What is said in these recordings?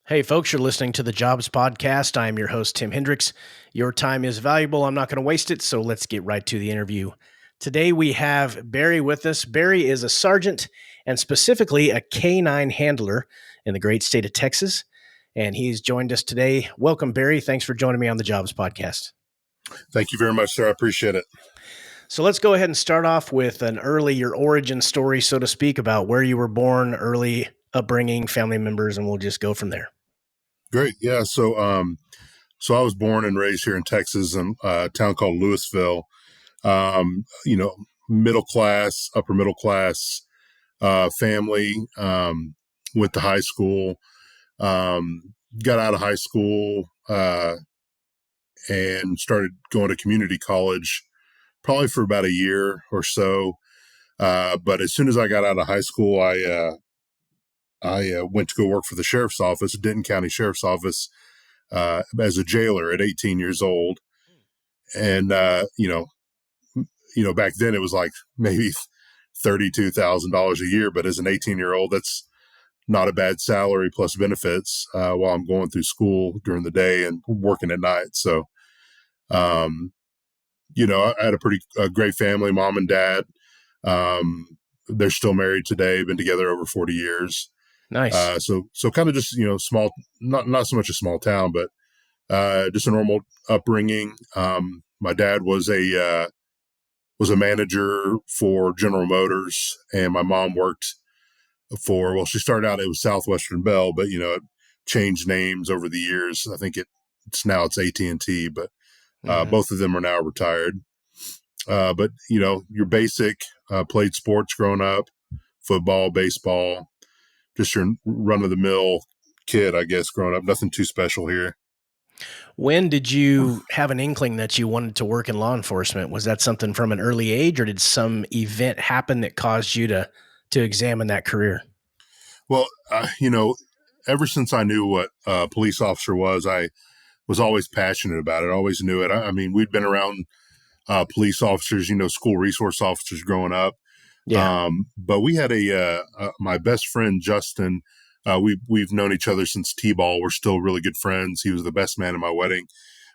Hey, folks, you're listening to the Jobs Podcast. I am your host, Tim Hendricks. Your time is valuable. I'm not going to waste it, so let's get right to the interview. Today, we have Barry with us. Barry is a sergeant and specifically a K-9 handler in the great state of Texas, and he's joined us today. Welcome, Barry. Thanks for joining me on the Jobs Podcast. Thank you very much, sir. I appreciate it. So let's go ahead and start off with your origin story, so to speak, about where you were born, early upbringing, family members, and we'll just go from there. Great. Yeah. So I was born and raised here in Texas in a town called Louisville. Middle class, upper middle class family. Went to high school. Got out of high school and started going to community college, probably for about a year or so. But as soon as I got out of high school, I went to go work for the sheriff's office, Denton County Sheriff's Office, as a jailer at 18 years old. And, back then it was like maybe $32,000 a year, but as an 18-year-old, that's not a bad salary plus benefits, while I'm going through school during the day and working at night. So, I had a great family, mom and dad. They're still married today, been together over 40 years. Nice. So kind of just, small, not so much a small town, but just a normal upbringing. My dad was a manager for General Motors, and my mom worked she started out, it was Southwestern Bell, but, it changed names over the years. I think it's AT&T, but both of them are now retired. But, your basic, played sports growing up, football, baseball, just your run-of-the-mill kid, I guess, growing up. Nothing too special here. When did you have an inkling that you wanted to work in law enforcement? Was that something from an early age, or did some event happen that caused you to examine that career? Well, ever since I knew what a police officer was, I was always passionate about it. I always knew it. I mean, we'd been around police officers, school resource officers growing up. Yeah. But we had my best friend, Justin. We've known each other since T-ball. We're still really good friends. He was the best man at my wedding,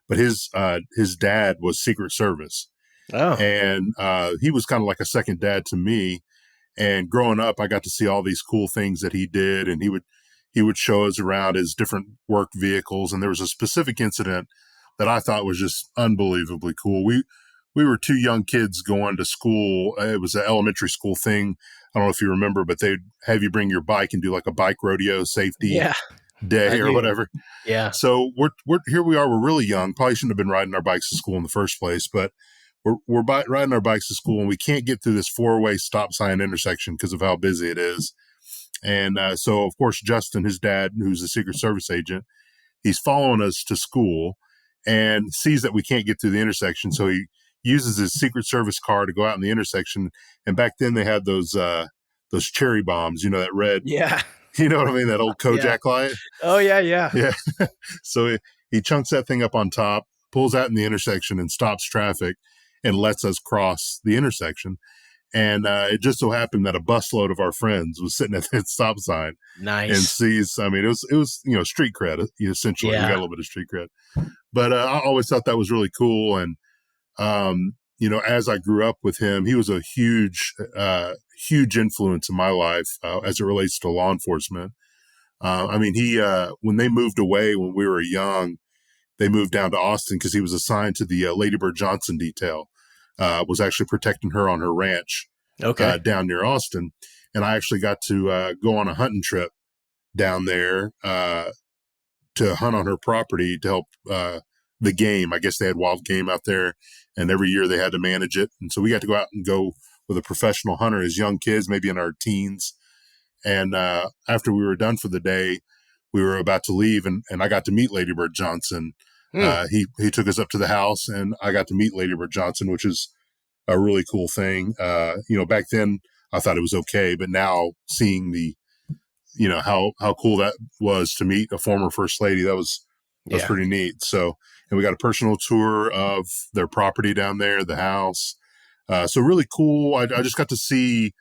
but his dad was Secret Service. Oh. And he was kind of like a second dad to me. And growing up, I got to see all these cool things that he did, and he would show us around his different work vehicles. And there was a specific incident that I thought was just unbelievably cool. We were two young kids going to school. It was an elementary school thing. I don't know if you remember, but they'd have you bring your bike and do like a bike rodeo safety day or whatever. Yeah. So we're here we are. We're really young. Probably shouldn't have been riding our bikes to school in the first place, but we're riding our bikes to school, and we can't get through this 4-way stop sign intersection because of how busy it is. And so, of course, Justin, his dad, who's a Secret Service agent, he's following us to school and sees that we can't get through the intersection. So he uses his Secret Service car to go out in the intersection. And back then they had those cherry bombs, that red, you know what I mean? That old Kojak light. Oh, yeah. Yeah. So he chunks that thing up on top, pulls out in the intersection and stops traffic and lets us cross the intersection. And it just so happened that a busload of our friends was sitting at that stop sign. Nice. And sees, I mean, it was street cred, essentially. Yeah. We got a little bit of street cred. But I always thought that was really cool. And, as I grew up with him, he was a huge influence in my life as it relates to law enforcement. He when they moved away when we were young, they moved down to Austin because he was assigned to the Lady Bird Johnson detail, was actually protecting her on her ranch down near Austin. And I actually got to go on a hunting trip down there to hunt on her property to help the game. I guess they had wild game out there, and every year they had to manage it. And so we got to go out and go with a professional hunter as young kids, maybe in our teens. And after we were done for the day, we were about to leave, and I got to meet Lady Bird Johnson. He took us up to the house, and I got to meet Lady Bird Johnson, which is a really cool thing. Back then I thought it was okay, but now seeing the, how cool that was to meet a former first lady, that was pretty neat. So, and we got a personal tour of their property down there, the house. So really cool. I just got to see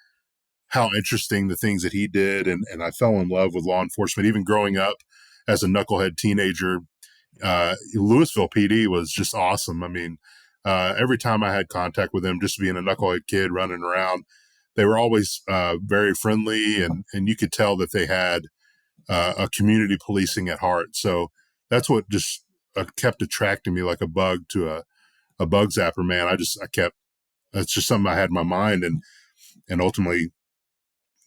how interesting the things that he did. And I fell in love with law enforcement, even growing up. as a knucklehead teenager, Louisville PD was just awesome. I mean, every time I had contact with them, just being a knucklehead kid running around, they were always very friendly, and you could tell that they had a community policing at heart. So that's what just kept attracting me like a bug to a bug zapper, man. That's just something I had in my mind, and ultimately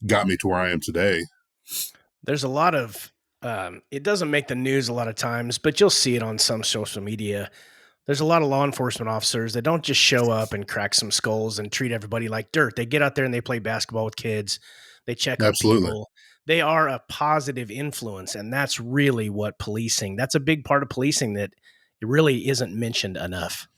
got me to where I am today. There's a lot of, it doesn't make the news a lot of times, but you'll see it on some social media. There's a lot of law enforcement officers that don't just show up and crack some skulls and treat everybody like dirt. They get out there and they play basketball with kids. They check on Absolutely. people. They are a positive influence. And that's really what policing, that's a big part of policing that it really isn't mentioned enough.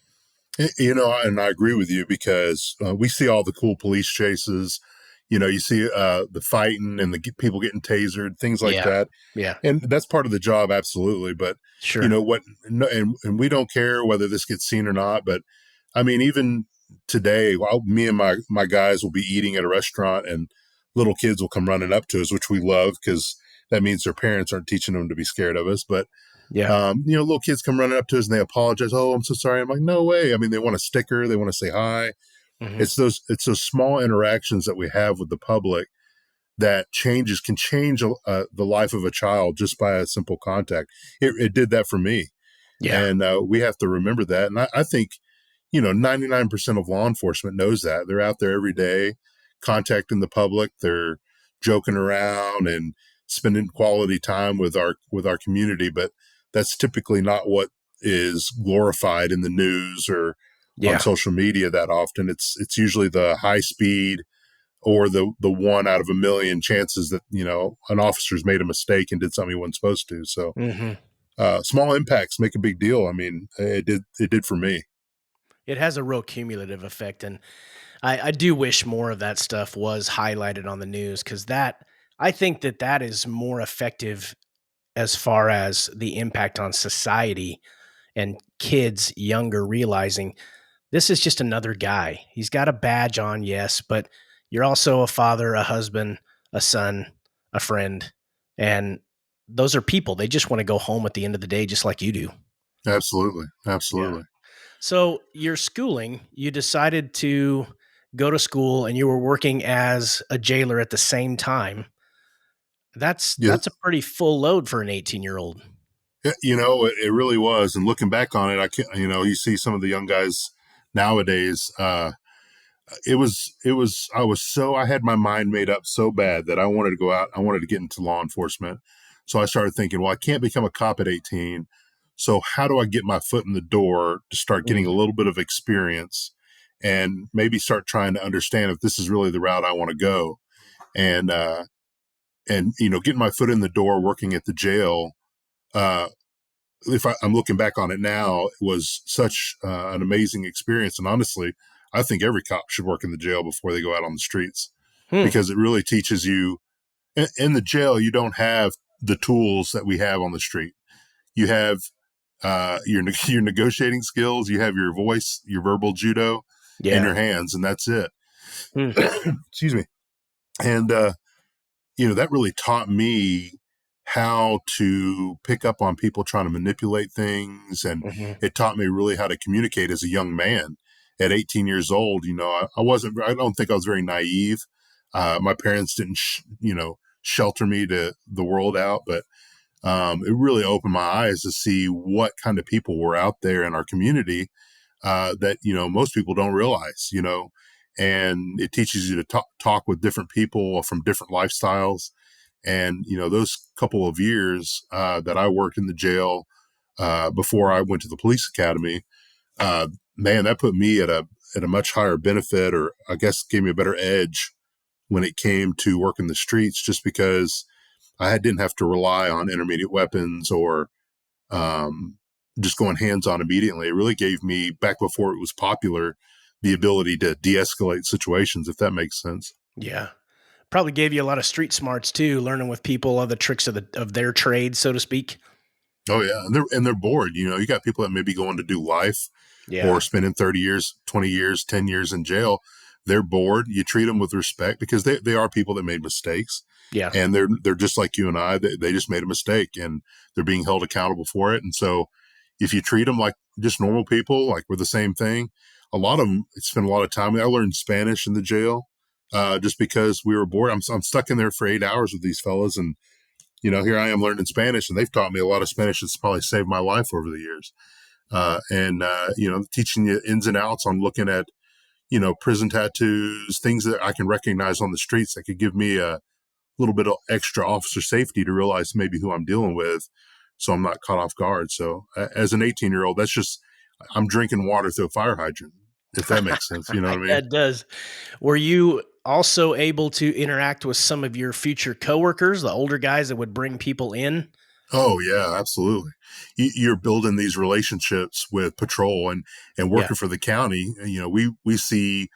You know, and I agree with you because we see all the cool police chases. You know, you see the fighting and people getting tasered, things like Yeah. that. Yeah. And that's part of the job, absolutely. But, you Sure. know, and we don't care whether this gets seen or not. But I mean, even today, me and my guys will be eating at a restaurant and little kids will come running up to us, which we love because that means their parents aren't teaching them to be scared of us. But Yeah. you know, little kids come running up to us and they apologize. Oh, I'm so sorry. I'm like, no way. I mean, they want a sticker. They want to say hi. Hmm. It's those small interactions that we have with the public that can change the life of a child just by a simple contact. It did that for me. Yeah. And we have to remember that. And I think, you know, 99% of law enforcement knows that. They're out there every day contacting the public. They're joking around and spending quality time with our community, but that's typically not what is glorified in the news or on Yeah. social media that often. It's usually the high speed or the one out of a million chances that, you know, an officer's made a mistake and did something he wasn't supposed to. So Hmm. small impacts make a big deal. I mean, it did for me. It has a real cumulative effect. And I do wish more of that stuff was highlighted on the news because I think that is more effective as far as the impact on society and kids younger realizing this is just another guy. He's got a badge on, yes, but you're also a father, a husband, a son, a friend, and those are people. They just want to go home at the end of the day, just like you do. Absolutely. Yeah. Absolutely. So your schooling, you decided to go to school and you were working as a jailer at the same time. Yeah. That's a pretty full load for an 18-year-old. Yeah, you know, it really was. And looking back on it, I can you know, you see some of the young guys nowadays, I had my mind made up so bad that I wanted to go out. I wanted to get into law enforcement. So I started thinking, well, I can't become a cop at 18. So how do I get my foot in the door to start getting a Mm, little bit of experience and maybe start trying to understand if this is really the route I want to go? And, you know, getting my foot in the door working at the jail, uh, I'm looking back on it now, it was such an amazing experience. And honestly, I think every cop should work in the jail before they go out on the streets hmm. because it really teaches you. In the jail, you don't have the tools that we have on the street. You have your negotiating skills, you have your voice, your verbal judo, and Yeah. your hands, and that's it. Hmm. Excuse me. And you know, that really taught me how to pick up on people trying to manipulate things. And Hmm. it taught me really how to communicate as a young man at 18 years old. You know, I don't think I was very naive. My parents didn't, you know, shelter me to the world out, but it really opened my eyes to see what kind of people were out there in our community that, you know, most people don't realize, you know, and it teaches you to talk with different people from different lifestyles. And, you know, those couple of years that I worked in the jail before I went to the police academy, uh, man, that put me at a much higher benefit, or I guess gave me a better edge when it came to working the streets, just because didn't have to rely on intermediate weapons or um, just going hands on immediately. It really gave me, back before it was popular, the ability to de escalate situations, if that makes sense. Yeah. Probably gave you a lot of street smarts too, learning with people, all the tricks of their trade, so to speak. Oh yeah, and they're bored. You know, you got people that may be going to do life Yeah. or spending 30 years, 20 years, 10 years in jail. They're bored. You treat them with respect because they are people that made mistakes. Yeah. and they're just like you and I. They just made a mistake, and they're being held accountable for it. And so, if you treat them like just normal people, like we're the same thing, a lot of them spend a lot of time. I learned Spanish in the jail, just because we were bored. I'm stuck in there for 8 hours with these fellas, and here I am learning Spanish, and they've taught me a lot of Spanish that's probably saved my life over the years. Teaching you ins and outs on looking at prison tattoos, things that I can recognize on the streets that could give me a little bit of extra officer safety to realize maybe who I'm dealing with, so I'm not caught off guard. So as an 18-year-old, that's just, I'm drinking water through a fire hydrant, if that makes sense. You know what I mean? That does. Were you also able to interact with some of your future coworkers, the older guys that would bring people in? Oh yeah, absolutely. You're building these relationships with patrol and Yeah. working for the county. We see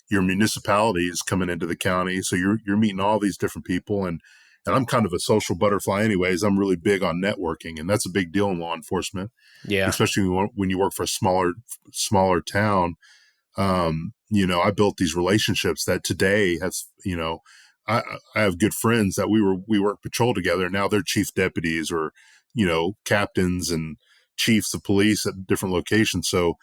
your municipalities coming into the county, so you're meeting all these different people, and I'm kind of a social butterfly anyways. I'm really big on networking, and that's a big deal in law enforcement, Yeah. especially when you work for a smaller town. I built these relationships that today has, I, I have good friends that we work patrol together. Now they're chief deputies or, captains and chiefs of police at different locations. So,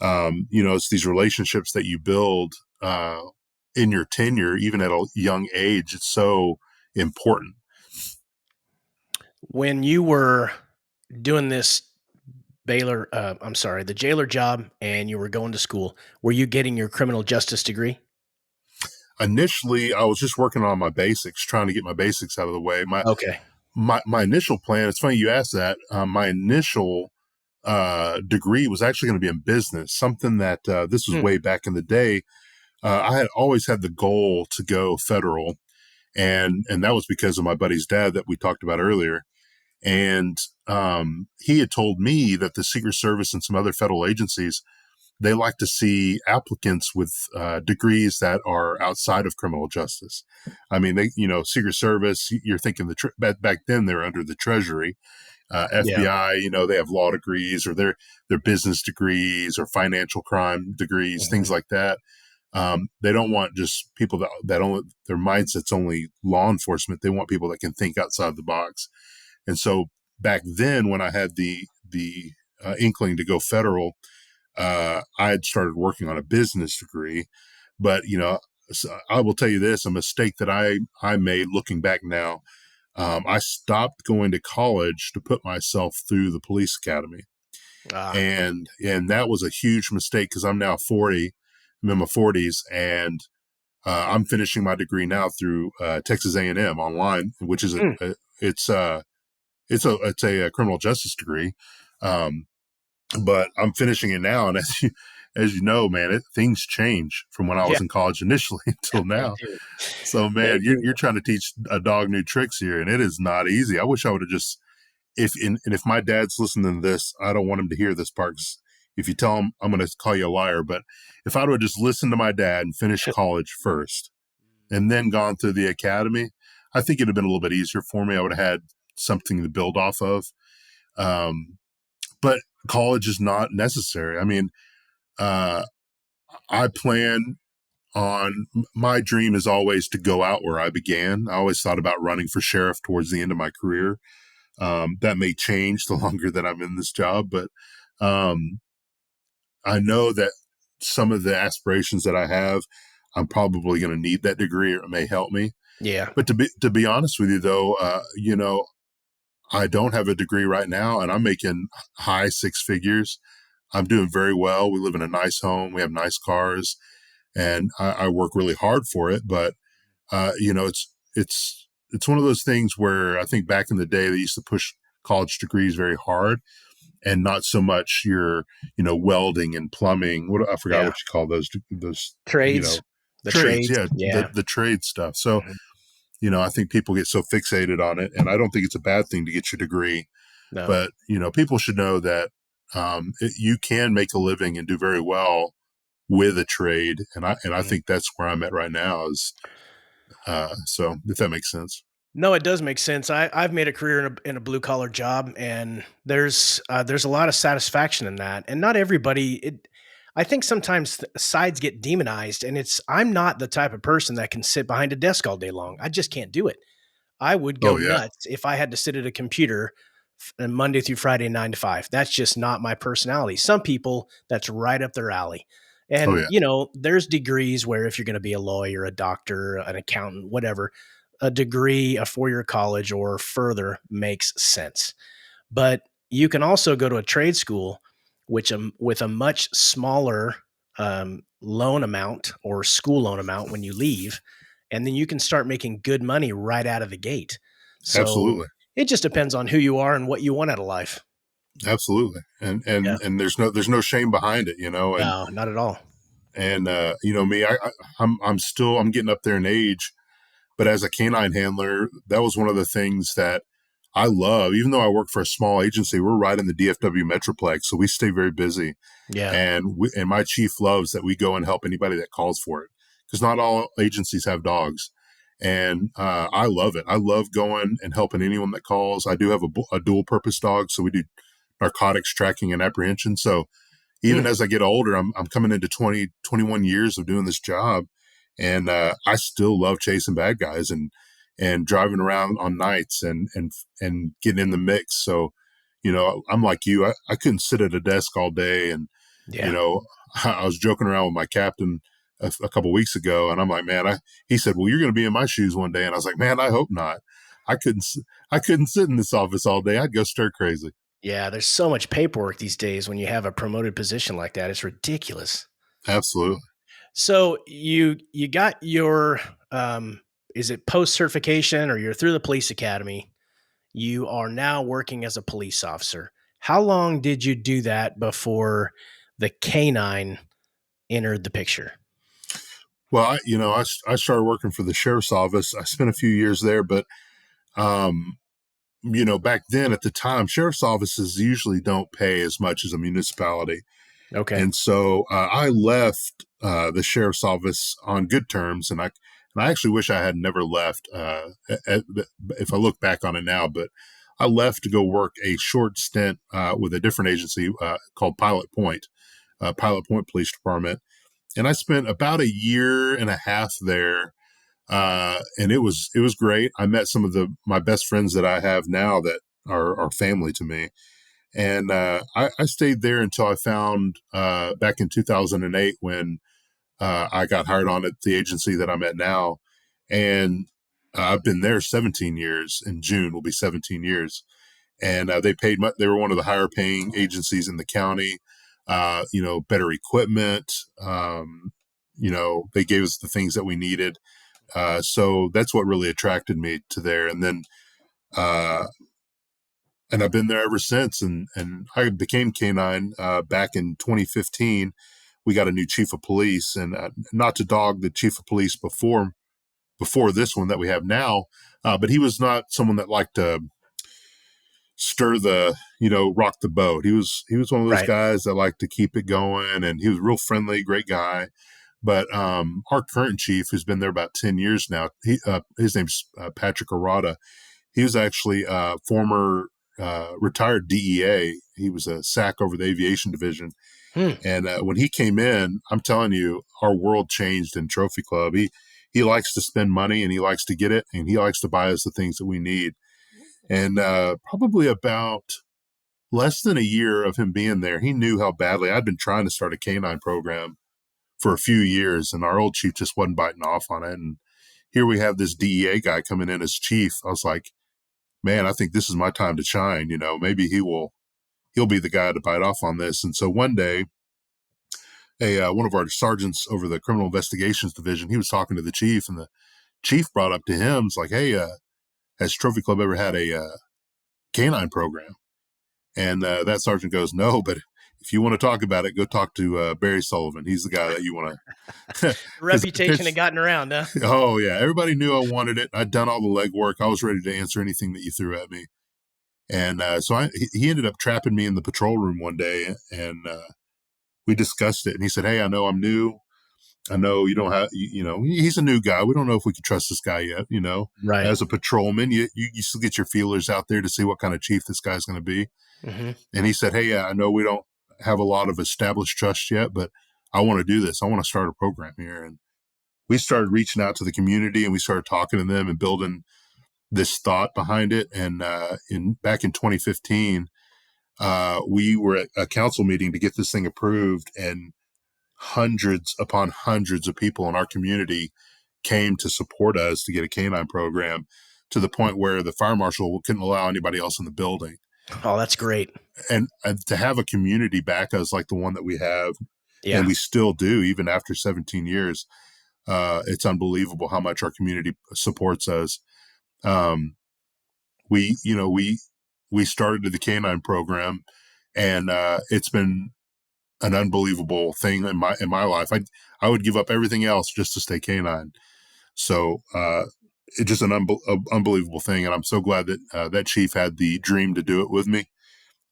it's these relationships that you build, in your tenure, even at a young age. It's so important. When you were doing this the jailer job and you were going to school, were you getting your criminal justice degree? Initially, I was just working on my basics, trying to get my basics out of the way. Okay. My initial plan, it's funny you asked that. My initial degree was actually going to be in business, something that this was Hmm. way back in the day. I had always had the goal to go federal, and that was because of my buddy's dad that we talked about earlier. And he had told me that the Secret Service and some other federal agencies, they like to see applicants with degrees that are outside of criminal justice. I mean, Secret Service, you're thinking back then they're under the Treasury. Yeah. FBI, they have law degrees or their business degrees or financial crime degrees, things Mhm. like that. They don't want just people that only their mindset's only law enforcement. They want people that can think outside the box. And so back then, when I had the inkling to go federal, I had started working on a business degree. But I will tell you this: a mistake that I made looking back now. I stopped going to college to put myself through the police academy, Ah. and that was a huge mistake because I'm now 40. I'm in my 40s, and I'm finishing my degree now through Texas A&M online, which is Mm. it's a criminal justice degree. Um, but I'm finishing it now, and as you know, man, things change from when I Yeah, was in college initially until they now. do. So, They man, do. you're trying to teach a dog new tricks here, and it is not easy. I wish I would have just if my dad's listening to this, I don't want him to hear this part. 'Cause if you tell him, I'm going to call you a liar. But if I would have just listened to my dad and finished college first, and then gone through the academy, I think it'd have been a little bit easier for me. I would have had something to build off of. Um, but college is not necessary. I mean, uh, I plan on my dream is always to go out where I began. I always thought about running for sheriff towards the end of my career. That may change the longer that I'm in this job, but um, I know that some of the aspirations that I have, I'm probably going to need that degree, or it may help me. Yeah. But to be honest with you, though, I don't have a degree right now, and I'm making high six figures. I'm doing very well. We live in a nice home. We have nice cars, and I work really hard for it. But it's one of those things where I think back in the day they used to push college degrees very hard, and not so much your welding and plumbing. What I forgot Yeah. what you call those Trades. The trades. trades. Yeah, Yeah. the trade stuff. So Mhm. I think people get so fixated on it, and I don't think it's a bad thing to get your degree. No. But people should know that you can make a living and do very well with a trade, and I Mhm. think that's where I'm at right now. Is so if that makes sense. No, it does make sense. I've made a career in a blue collar job, and there's a lot of satisfaction in that. And not everybody. I think sometimes sides get demonized, and I'm not the type of person that can sit behind a desk all day long. I just can't do it. I would go Oh yeah. nuts if I had to sit at a computer Monday through Friday, 9 to 5. That's just not my personality. Some people, that's right up their alley. Oh And, yeah. there's degrees where if you're going to be a lawyer, a doctor, an accountant, whatever, a degree, a 4 year college or further makes sense. But you can also go to a trade school, which with a much smaller loan amount or school loan amount when you leave, and then you can start making good money right out of the gate. So Absolutely. it just depends on who you are and what you want out of life. Absolutely. And Yeah. and there's no shame behind it, and No, not at all. me, I'm getting up there in age, but as a canine handler, that was one of the things that I love. Even though I work for a small agency, we're right in the DFW Metroplex, so we stay very busy. Yeah. And my chief loves that we go and help anybody that calls for it, because not all agencies have dogs. And I love it. I love going and helping anyone that calls. I do have a dual purpose dog, so we do narcotics tracking and apprehension. So even Hmm. as I get older, I'm coming into 20, 21 years of doing this job. And I still love chasing bad guys and driving around on nights and getting in the mix. So, I'm like you, I couldn't sit at a desk all day. And, you Yeah. know, I was joking around with my captain a couple weeks ago, and I'm like, man, he said, well, you're going to be in my shoes one day. And I was like, man, I hope not. I couldn't, I couldn't sit in this office all day. I'd go stir crazy. Yeah. There's so much paperwork these days when you have a promoted position like that. It's ridiculous. Absolutely. So you got your is it post certification or you're through the police academy? You are now working as a police officer. How long did you do that before the canine entered the picture? Well, I started working for the sheriff's office. I spent a few years there, but um, back then at the time, sheriff's offices usually don't pay as much as a municipality. Okay. And so I left the sheriff's office on good terms, and I actually wish I had never left. If I look back on it now, but I left to go work a short stint with a different agency called Pilot Point Police Department, and I spent about a year and a half there. And it was great. I met some of my best friends that I have now that are family to me. And I stayed there until I found back in 2008 when I got hired on at the agency that I'm at now. And I've been there 17 years. In June will be 17 years. And they were one of the higher paying agencies in the county. Better equipment. They gave us the things that we needed. So that's what really attracted me to there. Uh, and I've been there ever since. And I became canine back in 2015. We got a new chief of police, and not to dog the chief of police before this one that we have now, but he was not someone that liked to stir rock the boat. He was one of those Right. guys that liked to keep it going, and he was real friendly, great guy. But our current chief, who's been there about 10 years now, his name's Patrick Arata. He was actually a former retired DEA. He was a SAC over the aviation division. Hmm. And when he came in, I'm telling you, our world changed in Trophy Club. He likes to spend money, and he likes to get it, and he likes to buy us the things that we need. And probably about less than a year of him being there, he knew how badly I'd been trying to start a canine program for a few years, and our old chief just wasn't biting off on it. And here we have this DEA guy coming in as chief. I was like, man, I think this is my time to shine. Maybe he'll be the guy to bite off on this. And so one day, one of our sergeants over the criminal investigations division, he was talking to the chief, and the chief brought up to him, it's like, hey, has Trophy Club ever had a canine program? And that sergeant goes, no, but if you want to talk about it, go talk to Barry Sullivan. He's the guy that you want to. Because I Reputation had pitched. gotten around, huh? Oh yeah, everybody knew I wanted it. I'd done all the legwork. I was ready to answer anything that you threw at me. And so he ended up trapping me in the patrol room one day, and we discussed it. And he said, "Hey, I know I'm new. I know you don't have, he's a new guy. We don't know if we can trust this guy yet. Right. As a patrolman, you still get your feelers out there to see what kind of chief this guy's going to be." Hmm. And he said, "Hey, I know we don't have a lot of established trust yet, but I want to do this. I want to start a program here." And we started reaching out to the community, and we started talking to them and building this thought behind it. And back in 2015, we were at a council meeting to get this thing approved, and hundreds upon hundreds of people in our community came to support us to get a canine program, to the point where the fire marshal couldn't allow anybody else in the building. Oh, that's great. And to have a community back us like the one that we have, Yeah. and we still do, even after 17 years, it's unbelievable how much our community supports us. We started the canine program, and it's been an unbelievable thing in my life. I would give up everything else just to stay canine. So it's just an unbelievable thing, and I'm so glad that that chief had the dream to do it with me,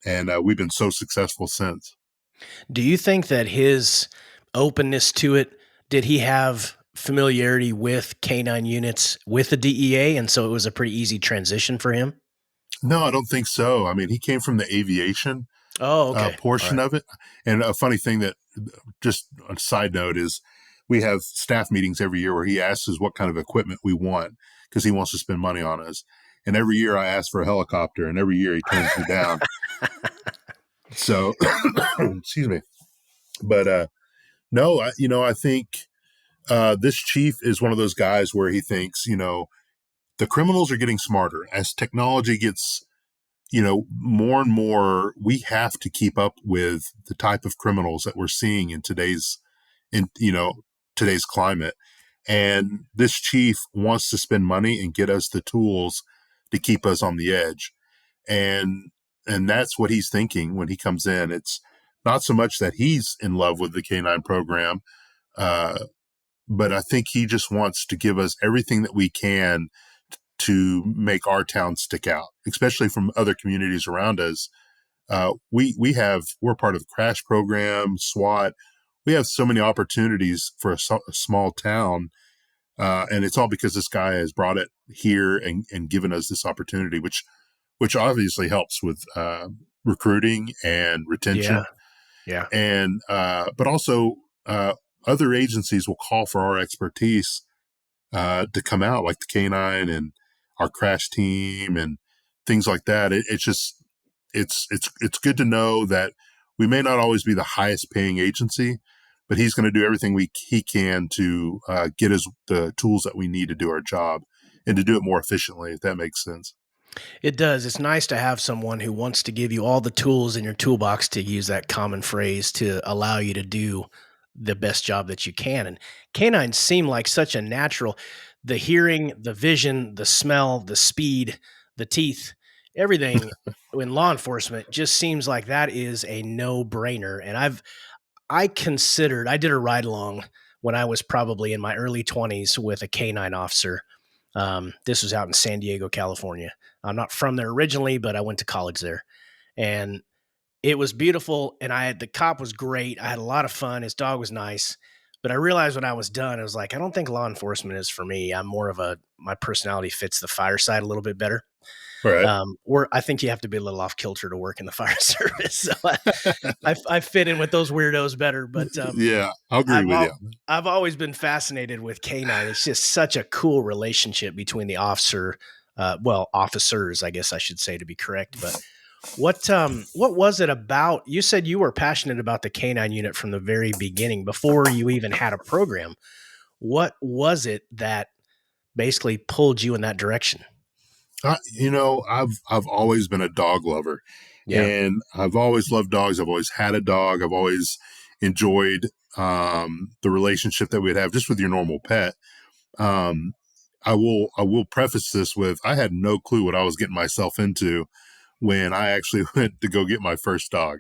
and we've been so successful since. Do you think that his openness to it, did he have familiarity with canine units with the DEA, and so it was a pretty easy transition for him? No, I don't think so. I mean, he came from the aviation Oh, okay. All portion right. of it. And a funny thing that, just a side note, is we have staff meetings every year where he asks us what kind of equipment we want, because he wants to spend money on us. And every year I ask for a helicopter, and every year he turns me down. So, excuse me. But no, I think this chief is one of those guys where he thinks, the criminals are getting smarter as technology gets, more and more. We have to keep up with the type of criminals that we're seeing in today's climate. And this chief wants to spend money and get us the tools to keep us on the edge. And that's what he's thinking when he comes in. It's not so much that he's in love with the canine program, but I think he just wants to give us everything that we can to make our town stick out, especially from other communities around us. We're part of Crash Program, SWAT. We have so many opportunities for a small town, and it's all because this guy has brought it here and given us this opportunity, which obviously helps with recruiting and Yeah. retention. Yeah. And but also other agencies will call for our expertise to come out, like the canine and our crash team and things like that. It's good to know that we may not always be the highest paying agency, but he's going to do everything he can to get us the tools that we need to do our job and to do it more efficiently, if that makes sense. It does. It's nice to have someone who wants to give you all the tools in your toolbox, to use that common phrase, to allow you to do the best job that you can. And canines seem like such a natural, the hearing, the vision, the smell, the speed, the teeth, everything in law enforcement just seems like that is a no-brainer. And I did a ride along when I was probably in my early 20s with a canine officer. This was out in San Diego, California. I'm not from there originally, but I went to college there, and it was beautiful. And the cop was great. I had a lot of fun. His dog was nice, but I realized when I was done, I was like, I don't think law enforcement is for me. My personality fits the fire side a little bit better. All right. Or I think you have to be a little off kilter to work in the fire service. So I fit in with those weirdos better. But Yeah, I'll agree with you. I've always been fascinated with canine. It's just such a cool relationship between the officers, I guess I should say, to be correct. But what was it about? You said you were passionate about the canine unit from the very beginning, before you even had a program. What was it that basically pulled you in that direction? I've always been a dog lover, Yeah. and I've always loved dogs. I've always had a dog. I've always enjoyed the relationship that we'd have just with your normal pet. Um, I will preface this with, I had no clue what I was getting myself into when I actually went to go get my first dog.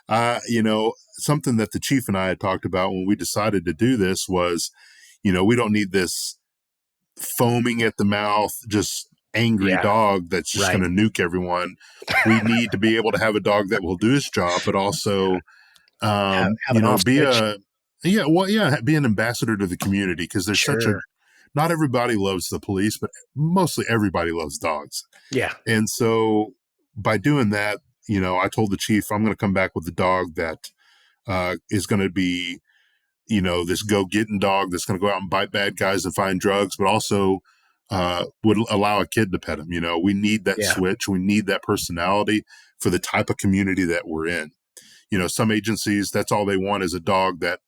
Something that the chief and I had talked about when we decided to do this was, we don't need this foaming at the mouth, just angry Yeah. dog that's just Right. going to nuke everyone. We need to be able to have a dog that will do his job, but also, Have an off switch. be an ambassador to the community, because there's Sure. not everybody loves the police, but mostly everybody loves dogs. Yeah. And so by doing that, I told the chief, I'm going to come back with a dog that is going to be, this go-getting dog that's going to go out and bite bad guys and find drugs, but also would allow a kid to pet him. We need that Yeah. switch. We need that personality for the type of community that we're in. Some agencies, that's all they want is a dog that,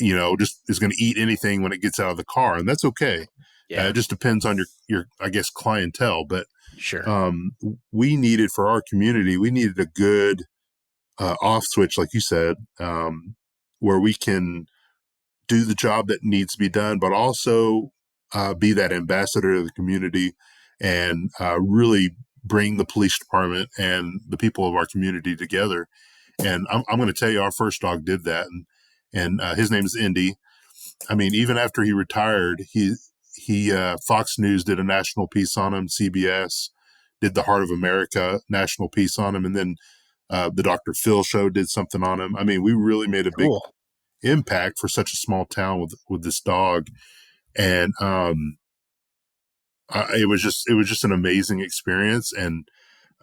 just is going to eat anything when it gets out of the car. And that's okay. Yeah. It just depends on your, I guess, clientele. But Sure. we needed for our community, we needed a good off switch, like you said, where we can do the job that needs to be done, but also be that ambassador to the community and really bring the police department and the people of our community together. And I'm going to tell you, our first dog did that, and his name is Indy. I mean, even after he retired, he Fox News did a national piece on him. CBS did the Heart of America national piece on him, and then the Dr. Phil show did something on him. I mean, we really made a big Cool. impact for such a small town with this dog, and it was just an amazing experience. And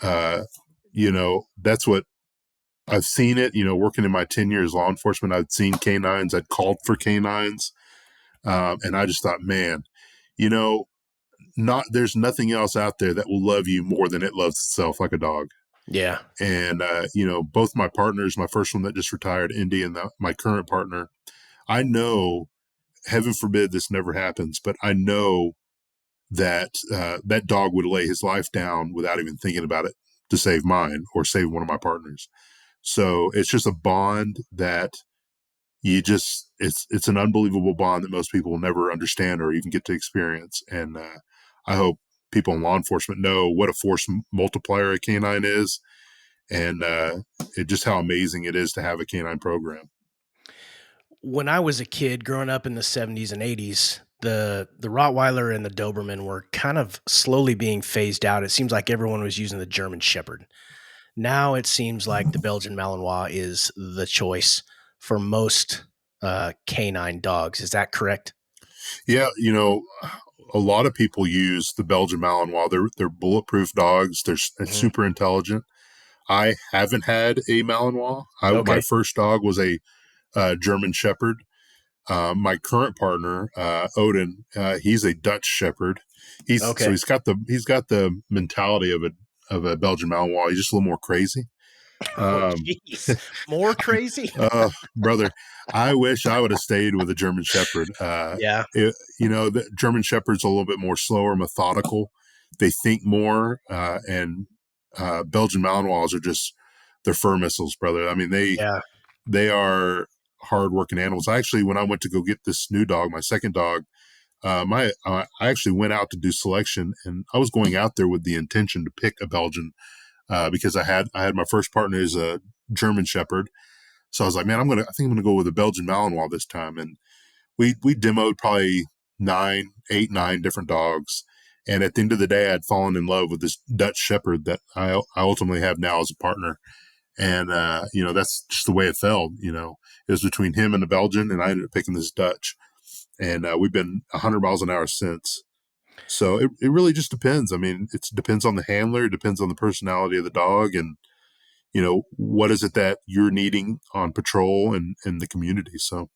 that's what I've seen it. Working in my 10 years law enforcement, I'd seen canines. I'd called for canines, and I just thought, man, there's nothing else out there that will love you more than it loves itself, like a dog. Yeah. And both my partners, my first one that just retired, Indy, and my current partner, I know, heaven forbid this never happens, but I know that that dog would lay his life down without even thinking about it to save mine or save one of my partners. So it's just a bond that it's an unbelievable bond that most people will never understand or even get to experience. And I hope people in law enforcement know what a force multiplier a canine is, and just how amazing it is to have a canine program. When I was a kid growing up in the 70s and 80s, the Rottweiler and the Doberman were kind of slowly being phased out. It seems like everyone was using the German Shepherd. Now it seems like the Belgian Malinois is the choice for most canine dogs. Is that correct? Yeah, a lot of people use the Belgian Malinois. They're bulletproof dogs. They're Mhm. super intelligent. I haven't had a Malinois. My Okay. first dog was a German Shepherd. My current partner, Odin, he's a Dutch Shepherd. Okay. He's got the mentality of a Belgian Malinois. He's just a little more crazy. Oh, Um, jeez. More crazy? brother, I wish I would have stayed with a German Shepherd. Yeah. The German Shepherd's a little bit more slower, methodical. They think more, and Belgian Malinois are just they're fur missiles, brother. I mean, Yeah. they are hardworking animals. Actually, when I went to go get this new dog, my second dog, I actually went out to do selection, and I was going out there with the intention to pick a Belgian because I had my first partner is a German Shepherd, so I was like, man, I think I'm gonna go with a Belgian Malinois this time, and we demoed probably 9 different dogs. And at the end of the day, I'd fallen in love with this Dutch Shepherd that I ultimately have now as a partner. And, that's just the way it fell. It was between him and the Belgian, and I ended up picking this Dutch. And we've been 100 miles an hour since. So it really just depends. I mean, it depends on the handler, it depends on the personality of the dog, and, what is it that you're needing on patrol and in the community. So,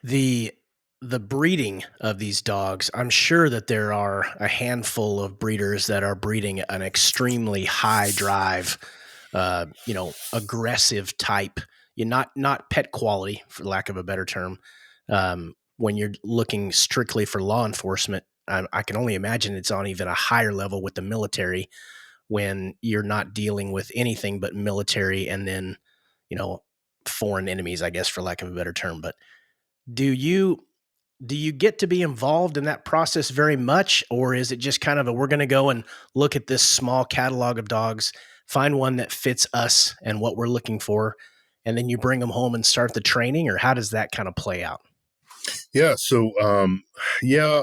The the breeding of these dogs, I'm sure that there are a handful of breeders that are breeding an extremely high drive, aggressive type. Not pet quality, for lack of a better term. When you're looking strictly for law enforcement, I can only imagine it's on even a higher level with the military when you're not dealing with anything but military and then, you know, foreign enemies, I guess, for lack of a better term. But do you do you get to be involved in that process very much, or is it just kind of a we're going to go and look at this small catalog of dogs, find one that fits us and what we're looking for, and then you bring them home and start the training, or how does that kind of play out? yeah. Yeah.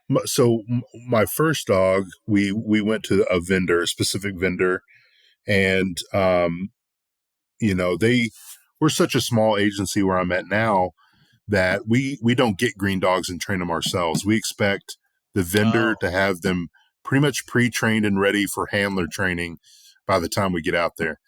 My first dog, we went to a specific vendor, and they we're such a small agency where I'm at now that we don't get green dogs and train them ourselves. We expect the vendor Oh, to have them pretty much pre-trained and ready for handler training by the time we get out there.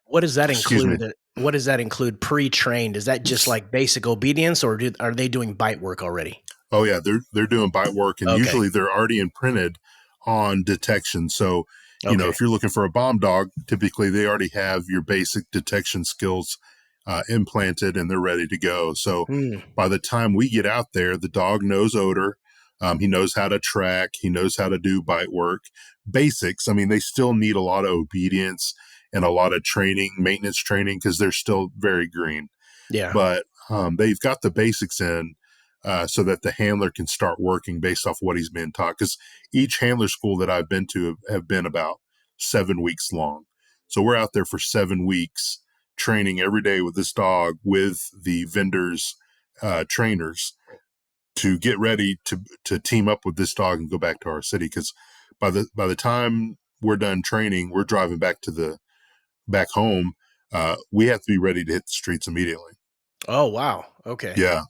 what does that Excuse me. include? What does that include? Pre-trained? Is that just like basic obedience, or are they doing bite work already? Oh yeah, they're doing bite work, and Okay. usually they're already imprinted on detection. So, Okay. if you're looking for a bomb dog, typically they already have your basic detection skills implanted, and they're ready to go. So, Hmm. by the time we get out there, the dog knows odor. He knows how to track. He knows how to do bite work. Basics. I mean, they still need a lot of obedience and a lot of training, maintenance training, because they're still very green. Yeah. But they've got the basics in so that the handler can start working based off what he's been taught. Because each handler school that I've been to have been about 7 weeks long. So we're out there for 7 weeks training every day with this dog with the vendors, trainers to get ready to team up with this dog and go back to our city. Because by the time we're done training, we're driving back home. We have to be ready to hit the streets immediately. Oh, wow. Okay. Yeah.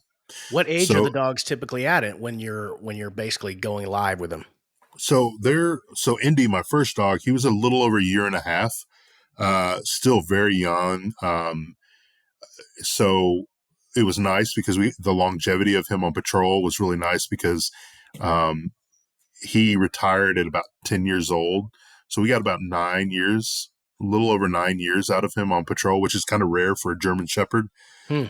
What age are the So dogs typically at it when you're basically going live with them? so Indy, my first dog, he was a little over a year and a half, still very young. So it was nice because the longevity of him on patrol was really nice because um, he retired at about 10 years old. So we got about 9 years, a little over 9 years out of him on patrol, which is kind of rare for a German Shepherd. Hmm.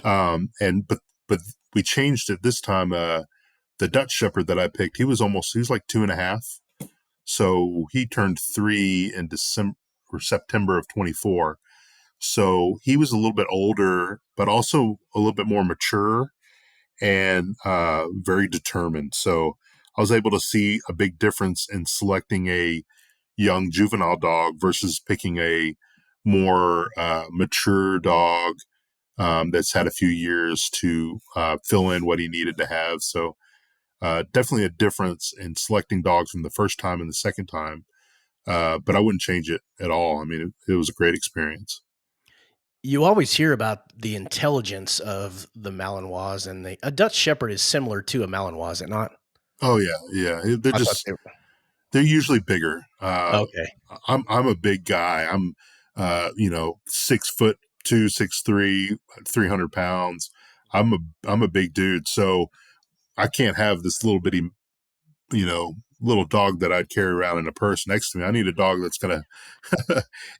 But we changed it this time. The Dutch Shepherd that I picked, he was like 2.5. So he turned 3 in December or September of 24. So he was a little bit older, but also a little bit more mature and very determined. So I was able to see a big difference in selecting a young juvenile dog versus picking a more mature dog that's had a few years to fill in what he needed to have. So definitely a difference in selecting dogs from the first time and the second time. But I wouldn't change it at all. I mean, it was a great experience. You always hear about the intelligence of the Malinois, and a Dutch Shepherd is similar to a Malinois, is it not? Oh yeah, yeah. I thought they were. They're usually bigger. Okay. I'm a big guy. I'm 6'2", 6'3", 300 pounds. I'm a big dude. So I can't have this little bitty little dog that I'd carry around in a purse next to me. I need a dog that's gonna.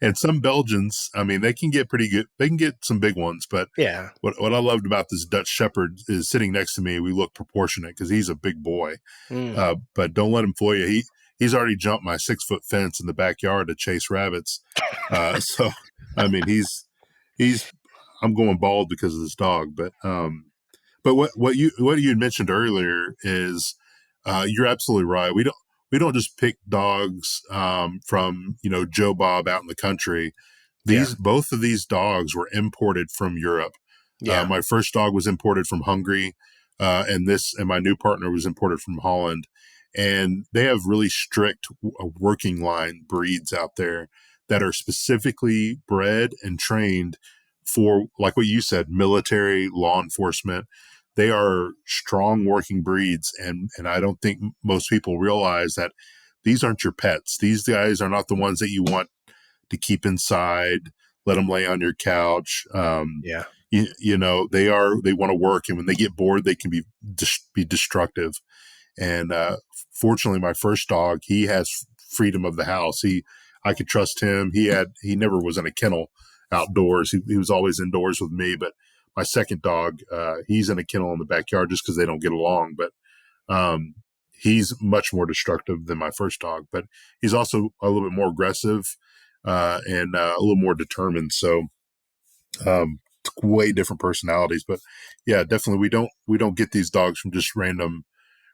And some Belgians, I mean, they can get pretty good. They can get some big ones, but Yeah. what I loved about this Dutch Shepherd is sitting next to me, we look proportionate because he's a big boy. Mm. But don't let him fool you. He's already jumped my 6-foot fence in the backyard to chase rabbits. So I mean, he's I'm going bald because of this dog. But what you had mentioned earlier is you're absolutely right. We don't just pick dogs from Joe Bob out in the country. Yeah. These both of these dogs were imported from Europe. Yeah. My first dog was imported from Hungary, and my new partner was imported from Holland. And they have really strict working line breeds out there that are specifically bred and trained for, like what you said, military, law enforcement. They are strong working breeds, and I don't think most people realize that these aren't your pets. These guys are not the ones that you want to keep inside, let them lay on your couch. Yeah. They want to work, and when they get bored, they can be destructive. And fortunately, my first dog, he has freedom of the house. I could trust him. He never was in a kennel outdoors. He was always indoors with me. But my second dog, he's in a kennel in the backyard just because they don't get along. But um, he's much more destructive than my first dog. But he's also a little bit more aggressive and a little more determined. So way different personalities. But yeah, definitely we don't get these dogs from just random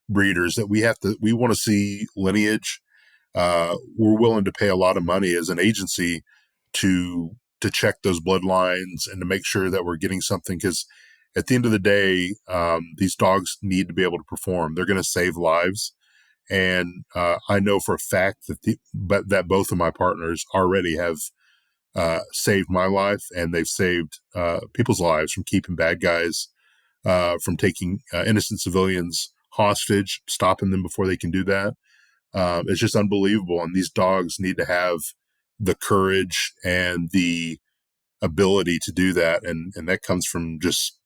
breeders. That we want to see lineage. We're willing to pay a lot of money as an agency to check those bloodlines and to make sure that we're getting something, because at the end of the day, these dogs need to be able to perform. They're going to save lives. And I know for a fact that both of my partners already have saved my life, and they've saved people's lives from keeping bad guys, from taking innocent civilians hostage, stopping them before they can do that. It's just unbelievable. And these dogs need to have the courage and the ability to do that. And that comes from just,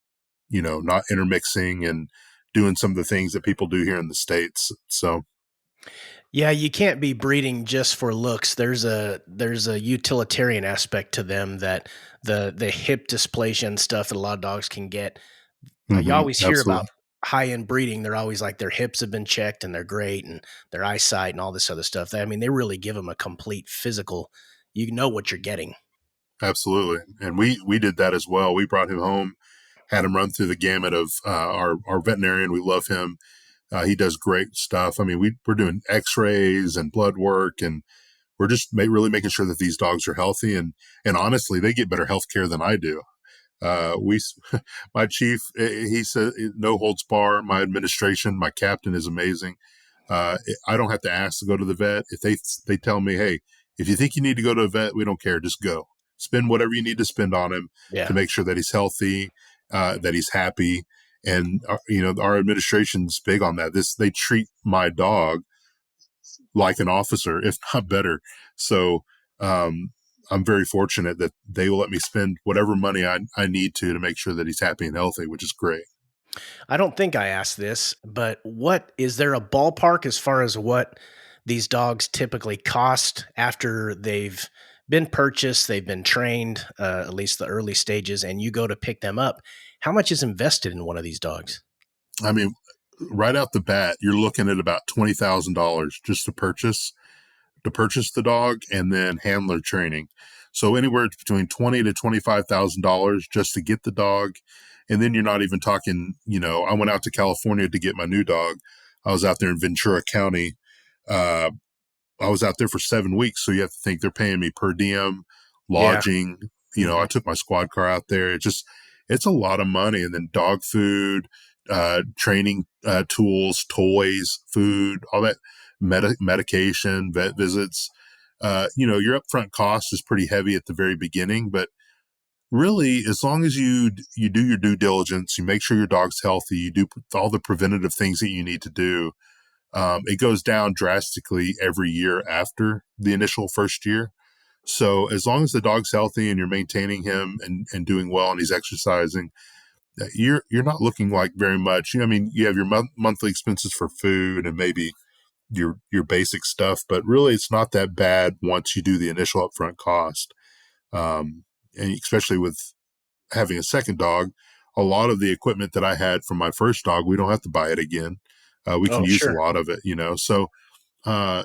not intermixing and doing some of the things that people do here in the States. So, Yeah, you can't be breeding just for looks. There's a utilitarian aspect to them that the hip dysplasia and stuff that a lot of dogs can get. You always hear about absolutely. high end breeding. They're always like their hips have been checked and they're great and their eyesight and all this other stuff. I mean, they really give them a complete physical. You know what you're getting. Absolutely. And we did that as well. We brought him home, had him run through the gamut of our veterinarian. We love him. He does great stuff. I mean, we're doing x-rays and blood work, and we're just really making sure that these dogs are healthy. And honestly, they get better health care than I do. We, my chief, he said, no holds bar. My administration, my captain is amazing. I don't have to ask to go to the vet. If they tell me, hey, if you think you need to go to a vet, we don't care. Just go. Spend whatever you need to spend on him to Yeah. make sure that he's healthy, that he's happy. And our administration's big on that. They treat my dog like an officer, if not better. So I'm very fortunate that they will let me spend whatever money I need to make sure that he's happy and healthy, which is great. I don't think I asked this, but what is there a ballpark as far as what these dogs typically cost after they've been purchased, they've been trained, at least the early stages, and you go to pick them up? How much is invested in one of these dogs? I mean, right out the bat, you're looking at about $20,000 just to purchase the dog and then handler training. So anywhere between $20,000 to $25,000 just to get the dog. And then you're not even talking, I went out to California to get my new dog. I was out there in Ventura County. Uh, I was out there for 7 weeks. So you have to think they're paying me per diem, Yeah. lodging. I Mhm. took my squad car out there. It's a lot of money. And then dog food, training tools, toys, food, all that medication, vet visits. Your upfront cost is pretty heavy at the very beginning, but really, as long as you do your due diligence, you make sure your dog's healthy, you do all the preventative things that you need to do. It goes down drastically every year after the initial first year. So as long as the dog's healthy and you're maintaining him and doing well and he's exercising, you're not looking like very much. I mean, you have your monthly expenses for food and maybe your basic stuff, but really it's not that bad once you do the initial upfront cost. And especially with having a second dog, a lot of the equipment that I had from my first dog, we don't have to buy it again. We can Oh, use a sure. lot of it, So, uh,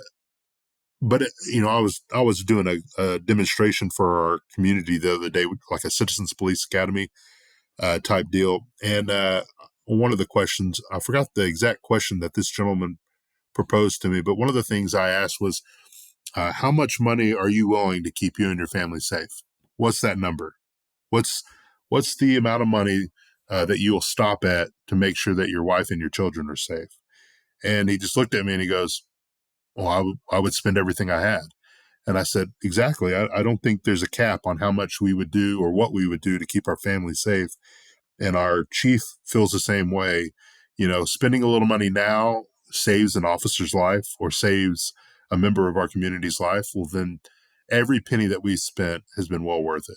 but I was doing a demonstration for our community the other day, like a Citizens Police Academy type deal, and one of the questions, I forgot the exact question that this gentleman proposed to me, but one of the things I asked was, how much money are you willing to keep you and your family safe? What's that number? What's what's the amount of money that you will stop at to make sure that your wife and your children are safe? And he just looked at me and he goes, well, I would spend everything I had. And I said, exactly. I don't think there's a cap on how much we would do or what we would do to keep our family safe. And our chief feels the same way. Spending a little money now saves an officer's life or saves a member of our community's life. Well, then every penny that we spent has been well worth it.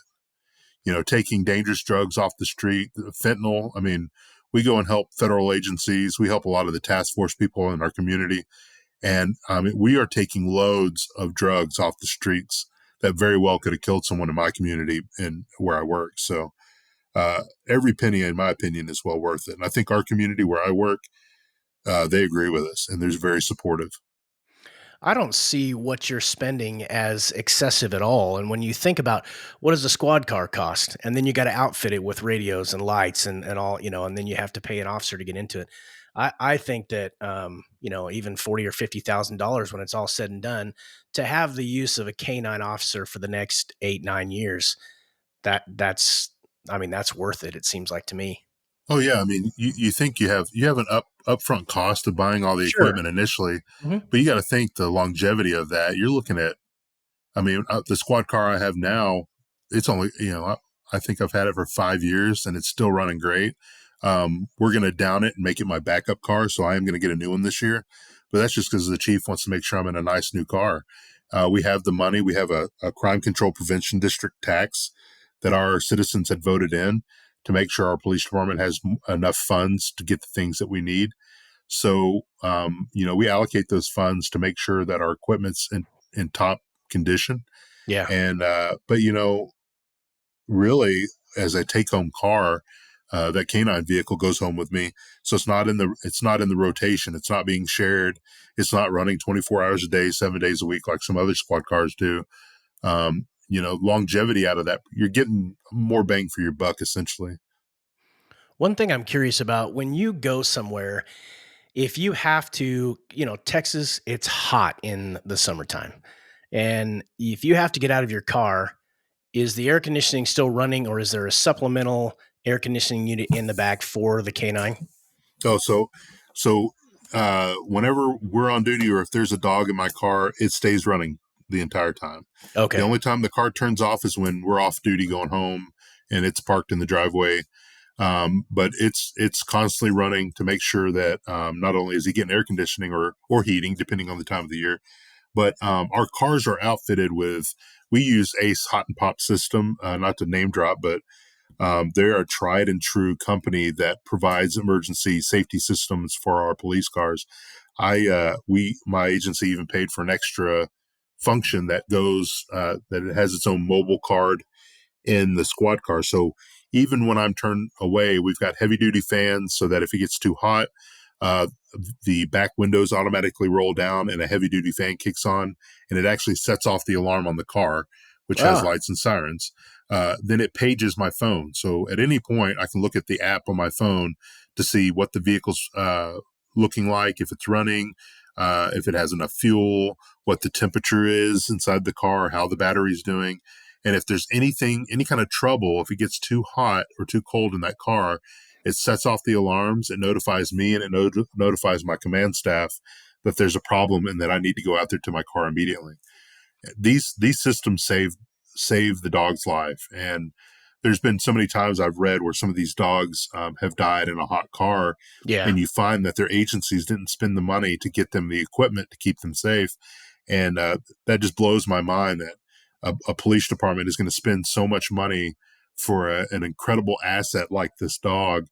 Taking dangerous drugs off the street, fentanyl. I mean, we go and help federal agencies. We help a lot of the task force people in our community. And we are taking loads of drugs off the streets that very well could have killed someone in my community and where I work. So every penny, in my opinion, is well worth it. And I think our community where I work, they agree with us and they're very supportive. I don't see what you're spending as excessive at all. And when you think about what does a squad car cost, and then you got to outfit it with radios and lights and all, and then you have to pay an officer to get into it. I think that even $40,000 or $50,000 when it's all said and done, to have the use of a canine officer for the next 8, 9 years, that's I mean that's worth it. It seems like to me. Oh yeah, I mean, you think you have an upfront cost of buying all the Sure. equipment initially, Hmm. but you got to think the longevity of that. You're looking at, I mean, the squad car I have now, it's only, I think I've had it for 5 years and it's still running great. We're going to down it and make it my backup car. So I am going to get a new one this year, but that's just because the chief wants to make sure I'm in a nice new car. We have the money. We have a crime control prevention district tax that our citizens had voted in. to make sure our police department has enough funds to get the things that we need. So, we allocate those funds to make sure that our equipment's in top condition. Yeah. And, but, really, as a take home car, that canine vehicle goes home with me. So it's not in the rotation. It's not being shared. It's not running 24 hours a day, 7 days a week, like some other squad cars do. Longevity out of that, you're getting more bang for your buck, essentially. One thing I'm curious about, when you go somewhere, if you have to, Texas, it's hot in the summertime. And if you have to get out of your car, is the air conditioning still running, or is there a supplemental air conditioning unit in the back for the canine? Oh, whenever we're on duty or if there's a dog in my car, it stays running the entire time. The Okay. only time the car turns off is when we're off duty going home and it's parked in the driveway. But it's constantly running to make sure that not only is he getting air conditioning or heating, depending on the time of the year, but our cars are outfitted with. We use Ace Hot and Pop system, not to name drop, but they're a tried and true company that provides emergency safety systems for our police cars. My agency even paid for an extra function that that it has its own mobile card in the squad car. So even when I'm turned away, we've got heavy duty fans so that if it gets too hot, uh, the back windows automatically roll down and a heavy duty fan kicks on, and it actually sets off the alarm on the car, which has Ah, lights and sirens. Then it pages my phone. So at any point, I can look at the app on my phone to see what the vehicle's looking like, if it's running, if it has enough fuel, what the temperature is inside the car, how the battery's doing. And if there's any kind of trouble, if it gets too hot or too cold in that car, it sets off the alarms. It notifies me and it notifies my command staff that there's a problem and that I need to go out there to my car immediately. These systems save the dog's life. And there's been so many times I've read where some of these dogs have died in a hot car, yeah. and you find that their agencies didn't spend the money to get them the equipment to keep them safe. And that just blows my mind that a police department is going to spend so much money for an incredible asset like this dog,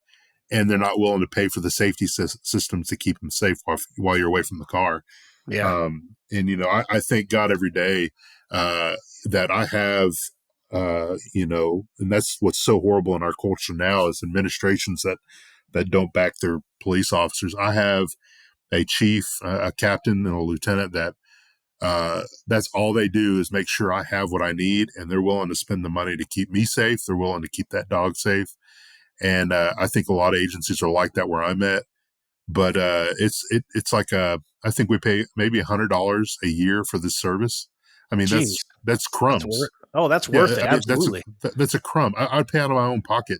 and they're not willing to pay for the safety systems to keep them safe while you're away from the car. Yeah. I thank God every day that I have, and that's what's so horrible in our culture now is administrations that don't back their police officers. I have a chief, a captain, and a lieutenant that's all they do is make sure I have what I need, and they're willing to spend the money to keep me safe. They're willing to keep that dog safe, and I think a lot of agencies are like that where I'm at. But it's like I think we pay maybe $100 a year for this service. I mean Geez, that's that's worth. crumbs. Oh, that's Yeah, worth it. I mean Absolutely. that's a crumb. I'd pay out of my own pocket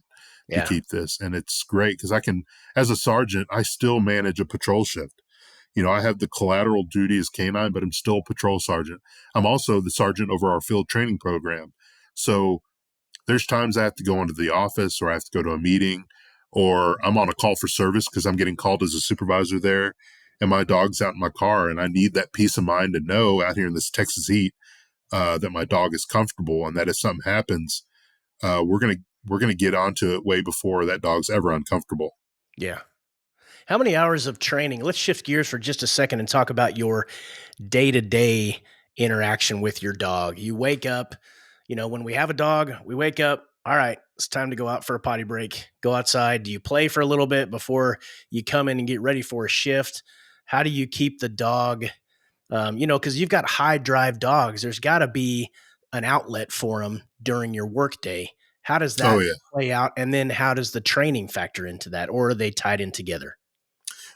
to Yeah. keep this, and it's great because I can, as a sergeant, I still manage a patrol shift. I have the collateral duty as canine, but I'm still a patrol sergeant. I'm also the sergeant over our field training program. So there's times I have to go into the office or I have to go to a meeting or I'm on a call for service because I'm getting called as a supervisor there and my dog's out in my car and I need that peace of mind to know out here in this Texas heat that my dog is comfortable and that if something happens, we're gonna get onto it way before that dog's ever uncomfortable. Yeah. How many hours of training? Let's shift gears for just a second and talk about your day to day interaction with your dog. You wake up, when we have a dog, we wake up. All right, it's time to go out for a potty break. Go outside. Do you play for a little bit before you come in and get ready for a shift? How do you keep the dog? Because you've got high drive dogs, there's got to be an outlet for them during your workday. How does Oh that yeah. play out? And then how does the training factor into that? Or are they tied in together?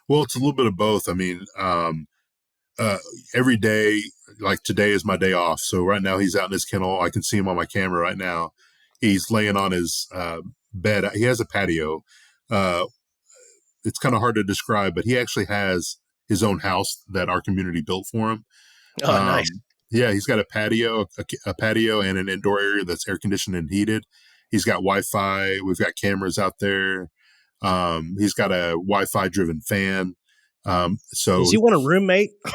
Well, it's a little bit of both. I mean, uh, every day, like today is my day off. So right now he's out in his kennel. I can see him on my camera right now. He's laying on his bed. He has a patio. Uh, it's kind of hard to describe, but he actually has his own house that our community built for him. Oh, nice. Um, yeah, he's got a patio, a patio, and an indoor area that's air conditioned and heated. He's got Wi-Fi. We've got cameras out there. He's got a Wi-Fi driven fan. So Does he want a roommate? I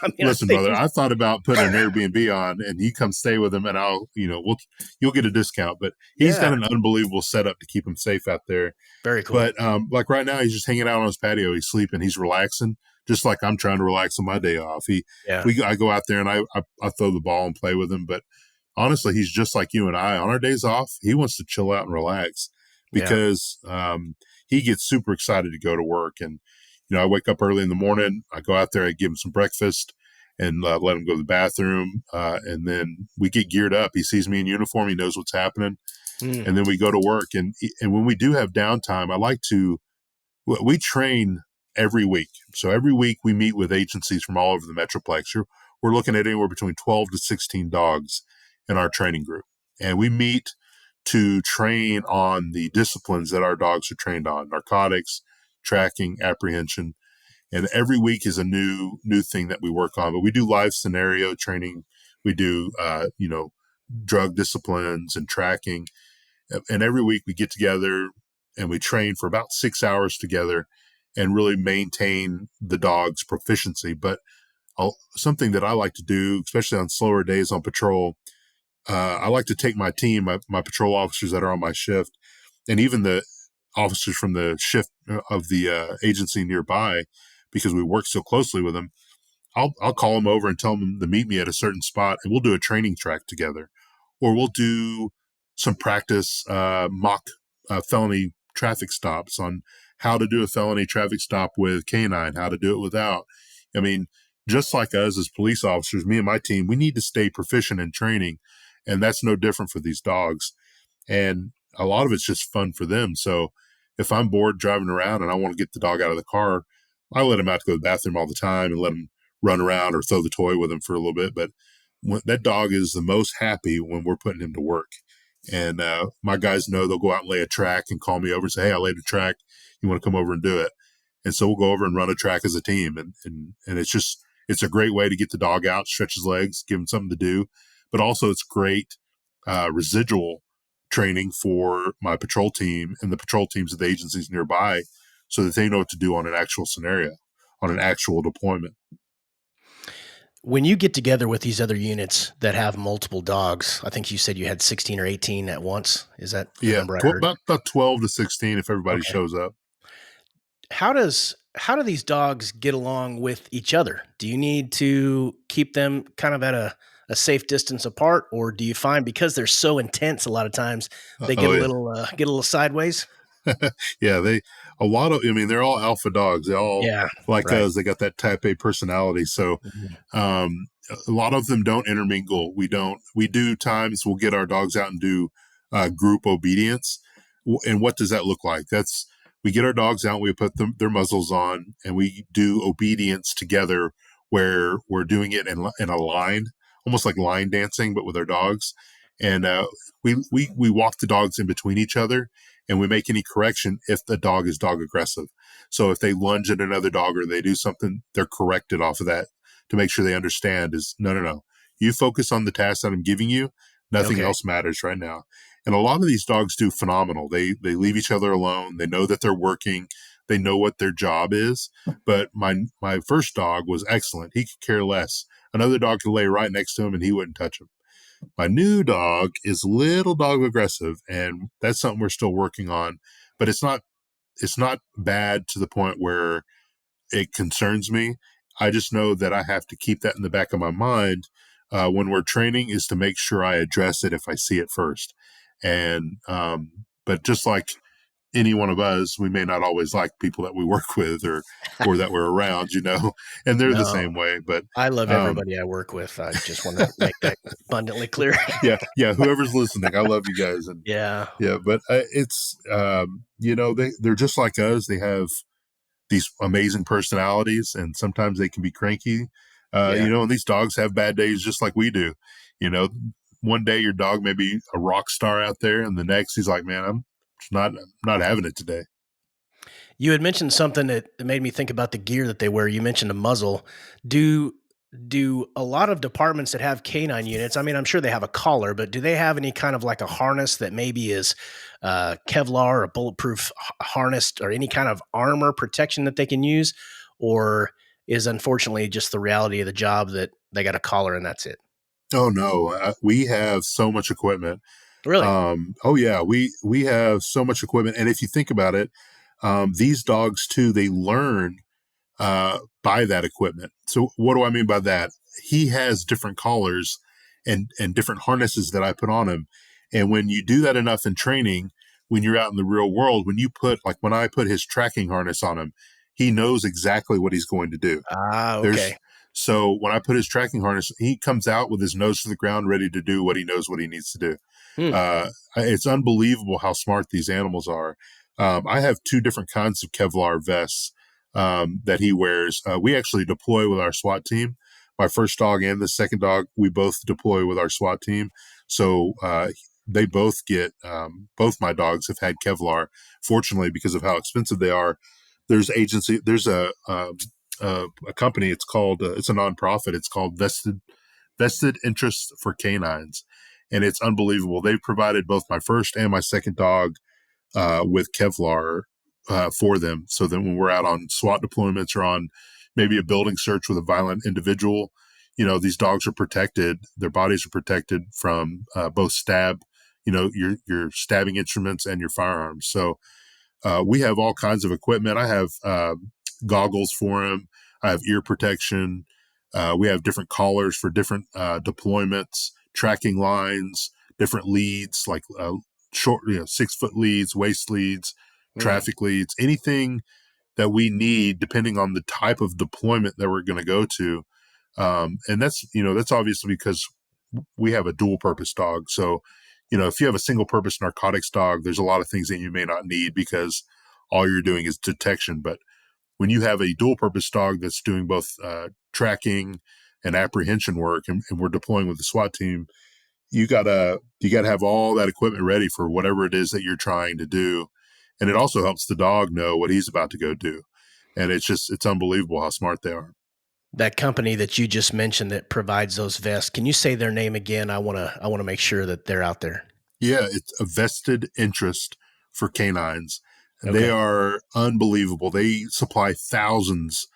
mean, I listen, think brother, I thought about putting an Airbnb on and you come stay with him and you'll get a discount, but he's got yeah, an unbelievable setup to keep him safe out there. very cool. But, like right now, he's just hanging out on his patio. He's sleeping. He's relaxing, just like I'm trying to relax on my day off. Yeah, I go out there and I throw the ball and play with him. But honestly, he's just like you and I. On our days off, he wants to chill out and relax yeah. because he gets super excited to go to work. And I wake up early in the morning. I go out there. I give him some breakfast and let him go to the bathroom. And then we get geared up. He sees me in uniform. He knows what's happening. Mm. And then we go to work. And when we do have downtime, we train every week. So every week we meet with agencies from all over the Metroplex. We're looking at anywhere between 12 to 16 dogs in our training group. And we meet to train on the disciplines that our dogs are trained on: narcotics, tracking, apprehension. And every week is a new thing that we work on. But we do live scenario training. We do, drug disciplines and tracking. And every week we get together and we train for about 6 hours together and really maintain the dog's proficiency. But something that I like to do, especially on slower days on patrol, I like to take my team, my patrol officers that are on my shift, and even the officers from the shift of the agency nearby, because we work so closely with them. I'll call them over and tell them to meet me at a certain spot, and we'll do a training track together, or we'll do some practice mock felony traffic stops on how to do a felony traffic stop with canine, how to do it without. I mean, just like us as police officers, me and my team, we need to stay proficient in training, and that's no different for these dogs. And a lot of it's just fun for them. So if I'm bored driving around and I want to get the dog out of the car, I let him out to go to the bathroom all the time and let him run around or throw the toy with him for a little bit. But that dog is the most happy when we're putting him to work. And my guys know they'll go out and lay a track and call me over and say, "Hey, I laid a track. You want to come over and do it?" And so we'll go over and run a track as a team. And it's a great way to get the dog out, stretch his legs, give him something to do. But also it's great residual training for my patrol team and the patrol teams of the agencies nearby, so that they know what to do on an actual scenario, on an actual deployment. When you get together with these other units that have multiple dogs, I think you said you had 16 or 18 at once. Is that the Yeah, number I heard? about 12 to 16 if everybody Okay. shows up. How do these dogs get along with each other? Do you need to keep them kind of at a safe distance apart, or do you find because they're so intense a lot of times they Oh yeah. get a little sideways? Yeah, I mean, they're all alpha dogs. They all, Yeah, like right. us, they got that type A personality. So, Mhm. a lot of them don't intermingle. We do times we'll get our dogs out and do group obedience. And what does that look like? We get our dogs out, we put their muzzles on, and we do obedience together where we're doing it in a line, almost like line dancing, but with our dogs. And we walk the dogs in between each other, and we make any correction if the dog is dog aggressive. So if they lunge at another dog or they do something, they're corrected off of that to make sure they understand is no, no, no. You focus on the task that I'm giving you. Nothing Okay. else matters right now. And a lot of these dogs do phenomenal. They leave each other alone. They know that they're working. They know what their job is. But my first dog was excellent. He could care less. Another dog could lay right next to him and he wouldn't touch him. My new dog is little dog aggressive, and that's something we're still working on. But it's not bad to the point where it concerns me. I just know that I have to keep that in the back of my mind when we're training, is to make sure I address it if I see it first. And but just like any one of us, we may not always like people that we work with or that we're around, and they're the No, same way. But I love um, everybody I work with. I just want to make that abundantly clear. yeah, whoever's listening, I love you guys, and Yeah. yeah, but it's they're just like us. They have these amazing personalities, and sometimes they can be cranky. Yeah. And these dogs have bad days just like we do. You know, one day your dog may be a rock star out there, and the next he's like, "Man, I'm not having it today." You had mentioned something that made me think about the gear that they wear. You mentioned a muzzle. Do do a lot of departments that have canine units, I mean, I'm sure they have a collar, but do they have any kind of like a harness that maybe is Kevlar or bulletproof harness or any kind of armor protection that they can use? or is unfortunately just the reality of the job that they got a collar and that's it? Oh no, we have so much equipment. Really? Oh yeah, we have so much equipment, and if you think about it, these dogs too, they learn by that equipment. So what do I mean by that? He has different collars and different harnesses that I put on him, and when you do that enough in training, when you're out in the real world, when I put his tracking harness on him, he knows exactly what he's going to do. Ah, okay. There's so when I put his tracking harness, he comes out with his nose to the ground, ready to do what he knows what he needs to do. Hmm. It's unbelievable how smart these animals are. I have two different kinds of Kevlar vests that he wears. We actually deploy with our SWAT team. My first dog and the second dog, we both deploy with our SWAT team. So they both get, both my dogs have had Kevlar. Fortunately, because of how expensive they are, there's a company. It's called, it's a nonprofit. It's called Vested Interest for Canines. And it's unbelievable. They've provided both my first and my second dog with Kevlar for them. So that when we're out on SWAT deployments or on maybe a building search with a violent individual, these dogs are protected. Their bodies are protected from both your stabbing instruments and your firearms. So we have all kinds of equipment. I have goggles for him. I have ear protection. We have different collars for different deployments, tracking lines, different leads like short, 6-foot leads, waist leads, traffic leads, anything that we need depending on the type of deployment that we're going to go to. And that's obviously because we have a dual purpose dog. So, if you have a single purpose narcotics dog, there's a lot of things that you may not need because all you're doing is detection. But when you have a dual purpose dog that's doing both tracking and apprehension work, and we're deploying with the SWAT team, you gotta have all that equipment ready for whatever it is that you're trying to do. And it also helps the dog know what he's about to go do. And it's unbelievable how smart they are. That company that you just mentioned that provides those vests, can you say their name again? I want to make sure that they're out there. Yeah, it's a Vested Interest for Canines. They Okay. are unbelievable. They supply thousands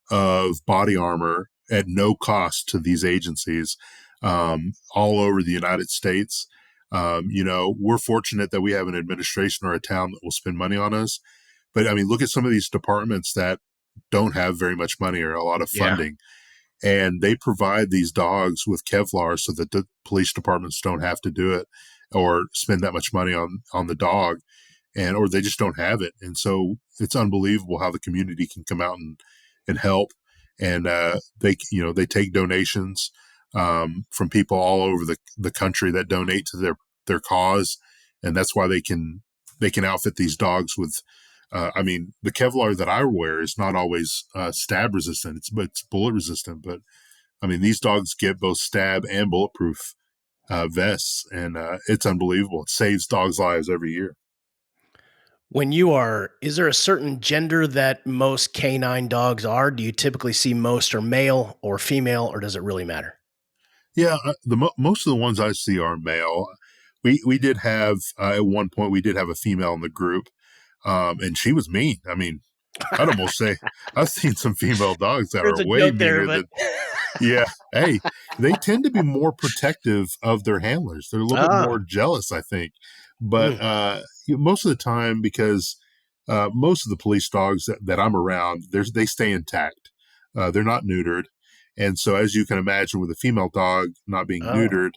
of body armor at no cost to these agencies all over the United States. We're fortunate that we have an administration or a town that will spend money on us. But I mean, look at some of these departments that don't have very much money or a lot of Yeah. funding. And they provide these dogs with Kevlar so that the police departments don't have to do it or spend that much money on the dog, or they just don't have it. And so it's unbelievable how the community can come out and help. And they take donations from people all over the country that donate to their cause, and that's why they can outfit these dogs with. The Kevlar that I wear is not always stab resistant; it's bullet resistant. But I mean, these dogs get both stab and bulletproof vests, and it's unbelievable. It saves dogs' lives every year. Is there a certain gender that most canine dogs are? Do you typically see most are male or female, or does it really matter? Yeah, most of the ones I see are male. We did have at one point we did have a female in the group, and she was mean. I mean, I'd almost say I've seen some female dogs that There's are a way joke there, meaner but than. Yeah, hey, they tend to be more protective of their handlers. They're a little bit ah, more jealous, I think. But mm, most of the time, because most of the police dogs that I'm around, they stay intact. They're not neutered, and so as you can imagine, with a female dog not being oh, neutered,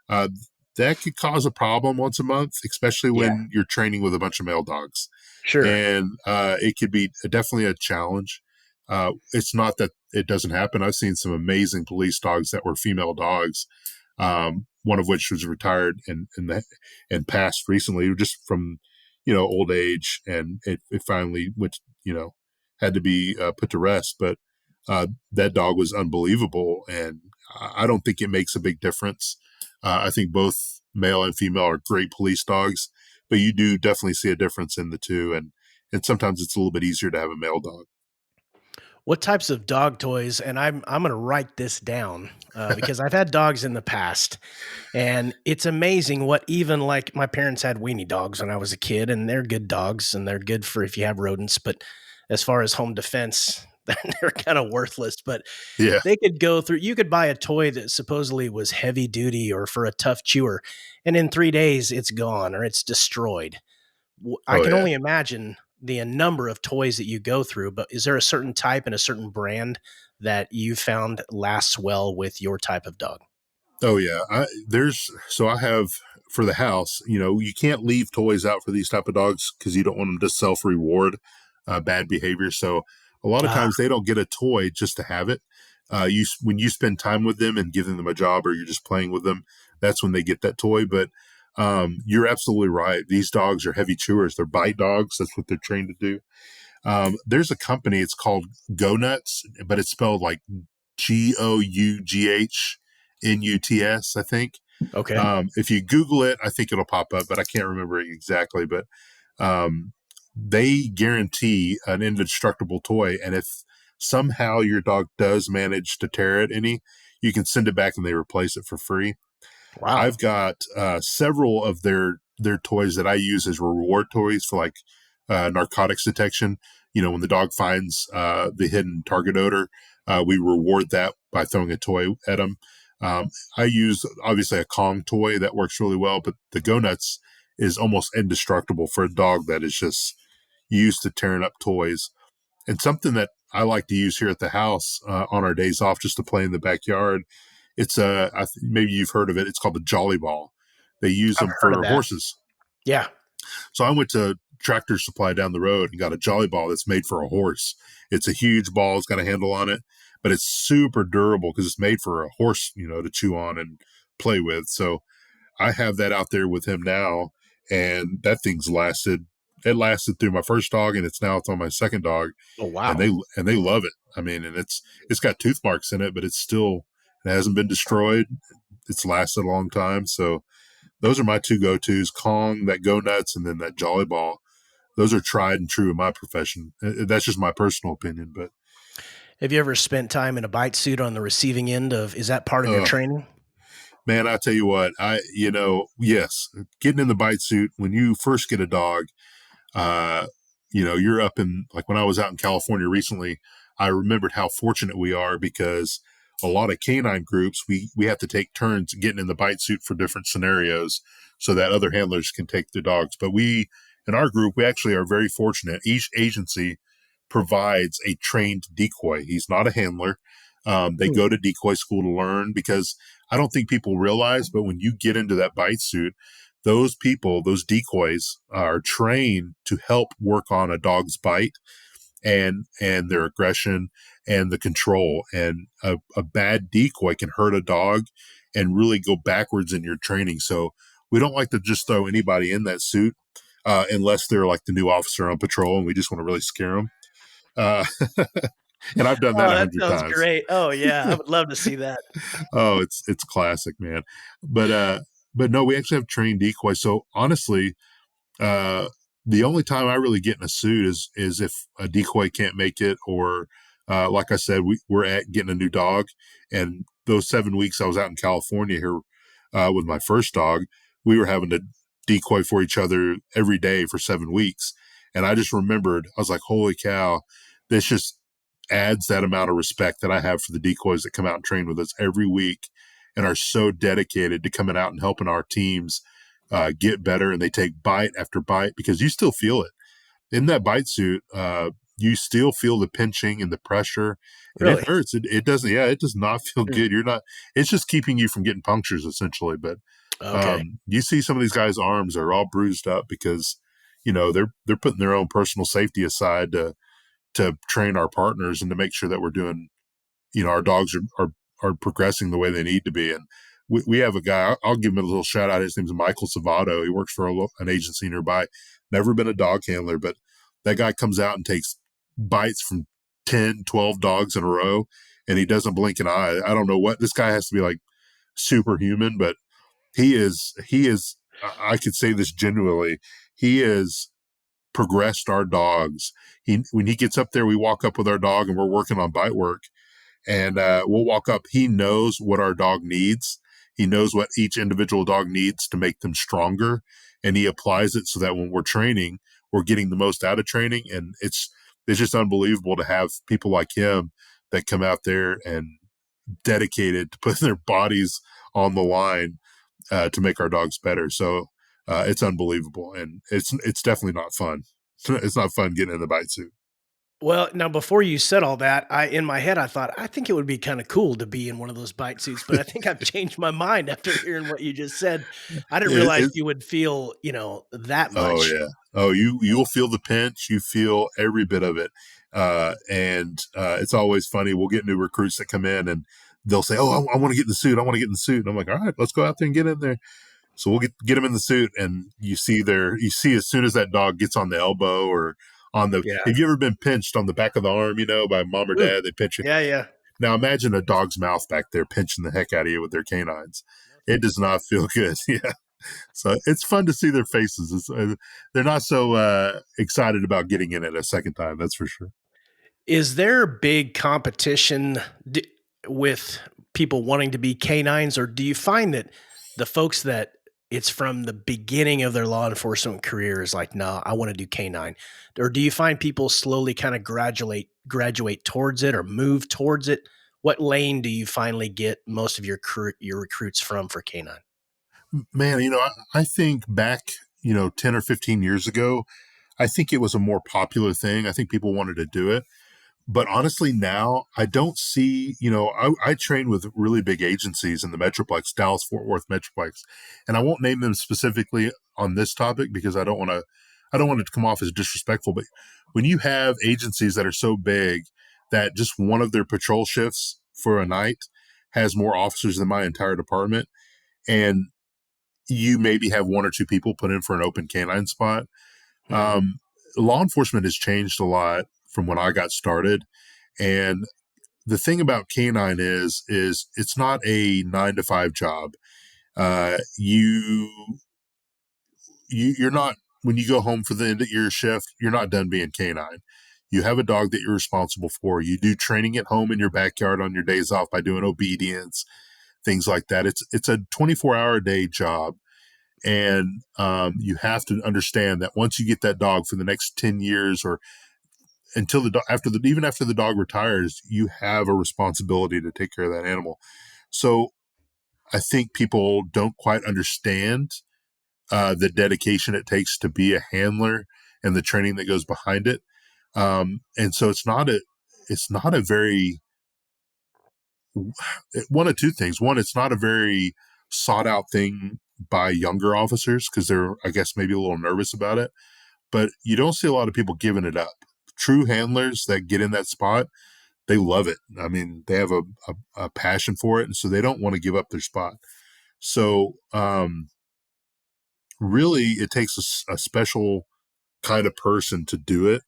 uh, that could cause a problem once a month, especially yeah, when you're training with a bunch of male dogs, sure. and it could be definitely a challenge. It's not that it doesn't happen. I've seen some amazing police dogs that were female dogs, one of which was retired and passed recently, just from old age, and it finally went, had to be put to rest. But that dog was unbelievable, and I don't think it makes a big difference. I think both male and female are great police dogs, but you do definitely see a difference in the two, and sometimes it's a little bit easier to have a male dog. What types of dog toys? And I'm going to write this down because I've had dogs in the past, and it's amazing what even like my parents had weenie dogs when I was a kid, and they're good dogs and they're good for if you have rodents. But as far as home defense, they're kind of worthless, but Yeah. they could go through. You could buy a toy that supposedly was heavy duty or for a tough chewer, and in 3 days it's gone or it's destroyed. I Oh can yeah. only imagine the number of toys that you go through, but is there a certain type and a certain brand that you found lasts well with your type of dog? Oh yeah. I have for the house, you can't leave toys out for these type of dogs because you don't want them to self reward bad behavior. So a lot of Ah, times they don't get a toy just to have it. When you spend time with them and giving them a job, or you're just playing with them, that's when they get that toy. But you're absolutely right. These dogs are heavy chewers. They're bite dogs. That's what they're trained to do. There's a company. It's called Go Nuts, but it's spelled like GOUGHNUTS, I think. okay. If you Google it, I think it'll pop up, but I can't remember it exactly. But um, they guarantee an indestructible toy. And if somehow your dog does manage to tear it any, you can send it back and they replace it for free. Wow. I've got several of their toys that I use as reward toys for like narcotics detection. When the dog finds the hidden target odor, we reward that by throwing a toy at them. I use obviously a Kong toy that works really well, but the Go Nuts is almost indestructible for a dog that is just used to tearing up toys. And something that I like to use here at the house on our days off just to play in the backyard. Maybe you've heard of it. It's called the Jolly Ball. They use I've them heard of for that. horses. Yeah. So I went to Tractor Supply down the road and got a Jolly Ball that's made for a horse. It's a huge ball. It's got a handle on it, but it's super durable because it's made for a horse, to chew on and play with. So I have that out there with him now, and that thing's lasted. It lasted through my first dog, and it's on my second dog, Oh, and wow. they love it. I mean, and it's got tooth marks in it, but it hasn't been destroyed. It's lasted a long time. So those are my two go tos: Kong, that Go Nuts, and then that Jolly Ball. Those are tried and true in my profession. That's just my personal opinion, but Have you ever spent time in a bite suit on the receiving end of, is that part of your uh, training? man, I tell you what, yes, getting in the bite suit when you first get a dog, uh, you're up in, like when I was out in California recently, I remembered how fortunate we are because a lot of canine groups, we have to take turns getting in the bite suit for different scenarios so that other handlers can take their dogs. But in our group, we actually are very fortunate. Each agency provides a trained decoy. He's not a handler. They Hmm. go to decoy school to learn because I don't think people realize, but when you get into that bite suit, those people, those decoys are trained to help work on a dog's bite and their aggression and the control. And a bad decoy can hurt a dog and really go backwards in your training. So we don't like to just throw anybody in that suit unless they're like the new officer on patrol and we just want to really scare them. Uh, and I've done that Oh, a that hundred sounds times. great. Oh, yeah. I would love to see that. Oh, it's classic, man. But no, we actually have trained decoys. So honestly, uh, the only time I really get in a suit is if a decoy can't make it, or like I said, we're at getting a new dog, and those 7 weeks I was out in California here with my first dog, we were having to decoy for each other every day for 7 weeks, and I just remembered I was like, holy cow, this just adds that amount of respect that I have for the decoys that come out and train with us every week and are so dedicated to coming out and helping our teams get better, and they take bite after bite because you still feel it in that bite suit. You still feel the pinching and the pressure, and it Really? hurts. It doesn't. Yeah, it does not feel Hmm. good. You're not. It's just keeping you from getting punctures essentially. But Okay. you see some of these guys' arms are all bruised up because they're putting their own personal safety aside to train our partners and to make sure that we're doing, our dogs are progressing the way they need to be. And we have a guy, I'll give him a little shout out. His name's Michael Savato. He works for an agency nearby. Never been a dog handler, but that guy comes out and takes bites from 10, 12 dogs in a row, and he doesn't blink an eye. I don't know what this guy has to be like superhuman, but he is, I could say this genuinely. He is progressed our dogs. When he gets up there, we walk up with our dog and we're working on bite work, and we'll walk up. He knows what our dog needs. He knows what each individual dog needs to make them stronger, and he applies it so that when we're training, we're getting the most out of training. And it's just unbelievable to have people like him that come out there and dedicated to putting their bodies on the line to make our dogs better. So it's unbelievable, and it's definitely not fun. It's not fun getting in the bite suit. Well, now before you said all that, in my head I thought I think it would be kind of cool to be in one of those bite suits, but I think I've changed my mind after hearing what you just said. I didn't It, realize it, you would feel, that oh much. yeah. Oh, you'll feel the pinch. You feel every bit of it. And it's always funny. We'll get new recruits that come in and they'll say, "Oh, I want to get in the suit. I want to get in the suit." And I'm like, "All right, let's go out there and get in there." So we'll get them in the suit, and you see as soon as that dog gets on the elbow or on the. Yeah. Have you ever been pinched on the back of the arm? By mom or Ooh. dad, they pinch you. Yeah, yeah. Now imagine a dog's mouth back there pinching the heck out of you with their canines. It does not feel good. Yeah. So it's fun to see their faces. They're not so excited about getting in it a second time. That's for sure. Is there big competition with people wanting to be canines, or do you find that the folks that it's from the beginning of their law enforcement career is like, nah, I want to do canine, or do you find people slowly kind of graduate towards it or move towards it? What lane do you finally get most of your recruits from for canine? Man, I think back, 10 or 15 years ago, I think it was a more popular thing. I think people wanted to do it. But honestly, now I don't see, I train with really big agencies in the Metroplex, Dallas Fort Worth Metroplex, and I won't name them specifically on this topic because I don't want it to come off as disrespectful. But when you have agencies that are so big that just one of their patrol shifts for a night has more officers than my entire department, and you maybe have one or two people put in for an open canine spot, Hmm. law enforcement has changed a lot from when I got started. And the thing about canine is it's not a 9 to 5 job. You're not, when you go home for the end of your shift, you're not done being canine. You have a dog that you're responsible for. You do training at home in your backyard on your days off by doing obedience, things like that. It's a 24-hour a day job. And you have to understand that once you get that dog for the next 10 years or until even after the dog retires, you have a responsibility to take care of that animal. So I think people don't quite understand the dedication it takes to be a handler and the training that goes behind it. And so it's not a very one of two things. One, it's not a very sought out thing by younger officers because they're, I guess, maybe a little nervous about it. But you don't see a lot of people giving it up. True handlers that get in that spot, they love it. I mean, they have a passion for it, and so they don't want to give up their spot. So, really, it takes a special kind of person to do it,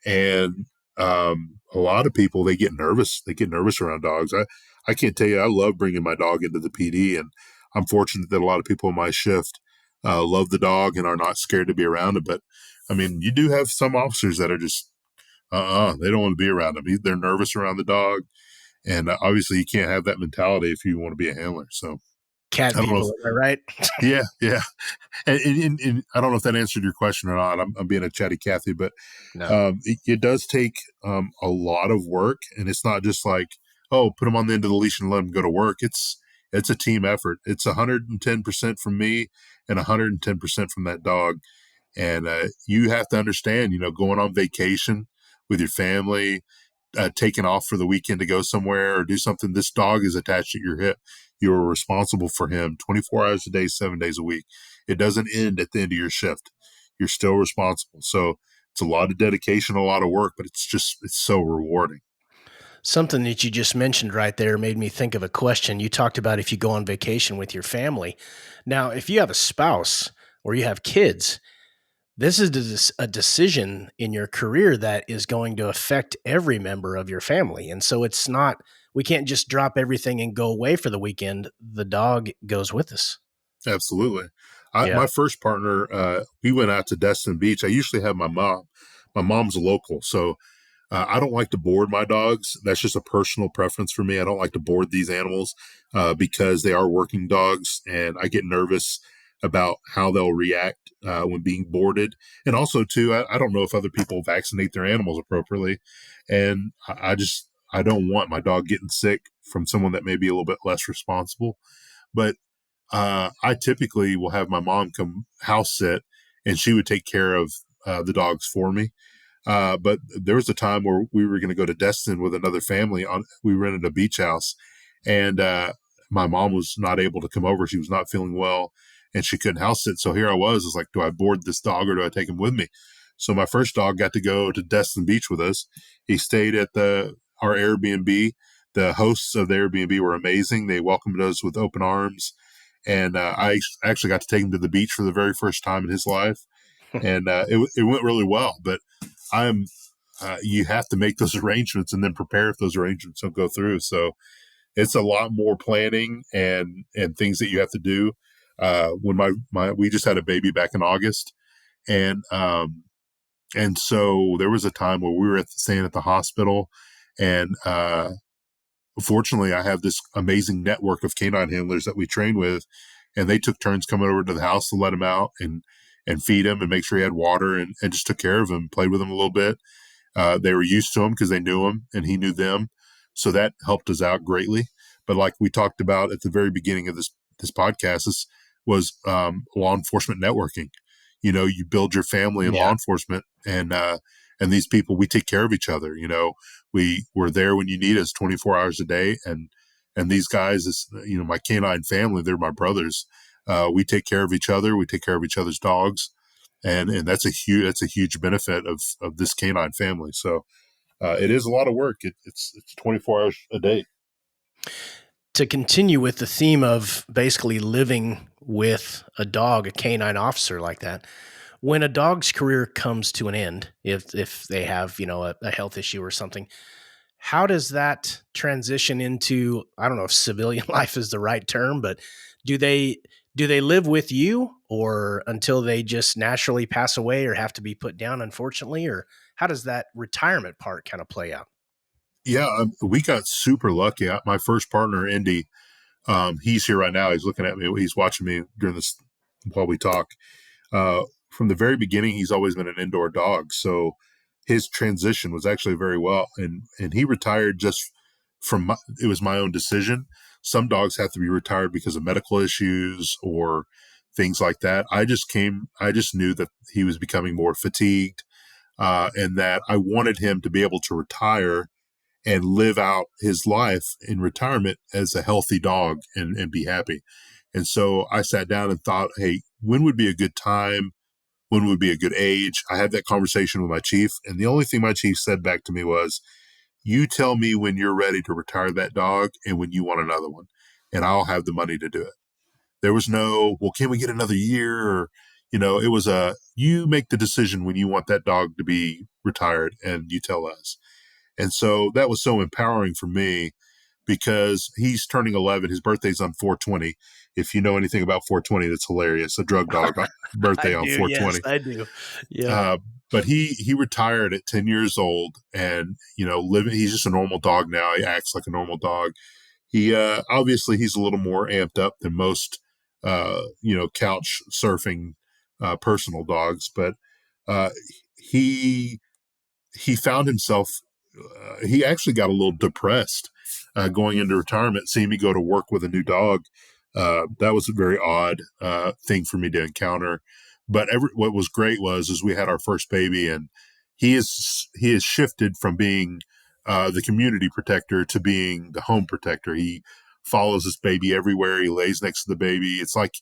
and a lot of people they get nervous. They get nervous around dogs. I can't tell you. I love bringing my dog into the PD, and I'm fortunate that a lot of people in my shift love the dog and are not scared to be around it. But I mean, you do have some officers that are just they don't want to be around him. They're nervous around the dog, and obviously you can't have that mentality if you want to be a handler. So Cat I don't know. If, people, am I right? yeah, yeah, and I don't know if that answered your question or not. I'm being a chatty Cathy, but No. it does take a lot of work, and it's not just like, oh, put them on the end of the leash and let them go to work. It's a team effort. It's 110% from me and 110% from that dog. And you have to understand, going on vacation with your family, taking off for the weekend to go somewhere or do something, this dog is attached at your hip. You are responsible for him 24 hours a day, 7 days a week. It doesn't end at the end of your shift. You're still responsible. So it's a lot of dedication, a lot of work, but it's so rewarding. Something that you just mentioned right there made me think of a question. You talked about if you go on vacation with your family. Now, if you have a spouse or you have kids, this is a decision in your career that is going to affect every member of your family. And so it's not, we can't just drop everything and go away for the weekend. The dog goes with us. Absolutely. Yeah. My first partner, we went out to Destin Beach. I usually have my mom. My mom's a local, so I don't like to board my dogs. That's just a personal preference for me. I don't like to board these animals because they are working dogs, and I get nervous about how they'll react when being boarded. And also, too, I don't know if other people vaccinate their animals appropriately. And I don't want my dog getting sick from someone that may be a little bit less responsible. But I typically will have my mom come house sit, and she would take care of the dogs for me. But there was a time where we were going to go to Destin with another family. We rented a beach house, and my mom was not able to come over. She was not feeling well, and she couldn't house sit. So here I was like, do I board this dog or do I take him with me? So my first dog got to go to Destin Beach with us. He stayed at our Airbnb. The hosts of the Airbnb were amazing. They welcomed us with open arms, and I actually got to take him to the beach for the very first time in his life, and it went really well. But I'm you have to make those arrangements and then prepare if those arrangements don't go through. So it's a lot more planning and things that you have to do. When we just had a baby back in August, and so there was a time where we were staying at the hospital, and fortunately, I have this amazing network of canine handlers that we train with, and they took turns coming over to the house to let him out and feed him and make sure he had water, and just took care of him, played with him a little bit. They were used to him because they knew him and he knew them. So that helped us out greatly. But like we talked about at the very beginning of this podcast, this was law enforcement networking. You build your family in law enforcement, and these people, we take care of each other. We're there when you need us 24 hours a day. And these guys, my canine family, they're my brothers. We take care of each other. We take care of each other's dogs. And that's a huge benefit of this canine family. So it is a lot of work. It's 24 hours a day. To continue with the theme of basically living with a dog, a canine officer like that, when a dog's career comes to an end, if they have, a health issue or something, how does that transition into, I don't know if civilian life is the right term, but do they live with you or until they just naturally pass away or have to be put down, unfortunately? Or how does that retirement part kind of play out? Yeah, we got super lucky. My first partner, Indy, he's here right now. He's looking at me. He's watching me during this while we talk. From the very beginning, he's always been an indoor dog. So his transition was actually very well. And he retired just it was my own decision. Some dogs have to be retired because of medical issues or things like that. I just knew that he was becoming more fatigued, and that I wanted him to be able to retire and live out his life in retirement as a healthy dog and be happy. And so I sat down and thought, hey, when would be a good time? When would be a good age? I had that conversation with my chief. And the only thing my chief said back to me was, you tell me when you're ready to retire that dog and when you want another one, and I'll have the money to do it. There was no, well, can we get another year? Or, it was you make the decision when you want that dog to be retired and you tell us. And so that was so empowering for me because he's turning 11. His birthday's on 4/20. If you know anything about 4/20, that's hilarious. A drug dog birthday on 4/20. Yes, I do. Yeah. But he retired at 10 years old, and living. He's just a normal dog now. He acts like a normal dog. He obviously he's a little more amped up than most couch surfing personal dogs, but he found himself. He actually got a little depressed going into retirement, seeing me go to work with a new dog. That was a very odd thing for me to encounter. But what was great was we had our first baby, and he has shifted from being the community protector to being the home protector. He follows this baby everywhere. He lays next to the baby. It's like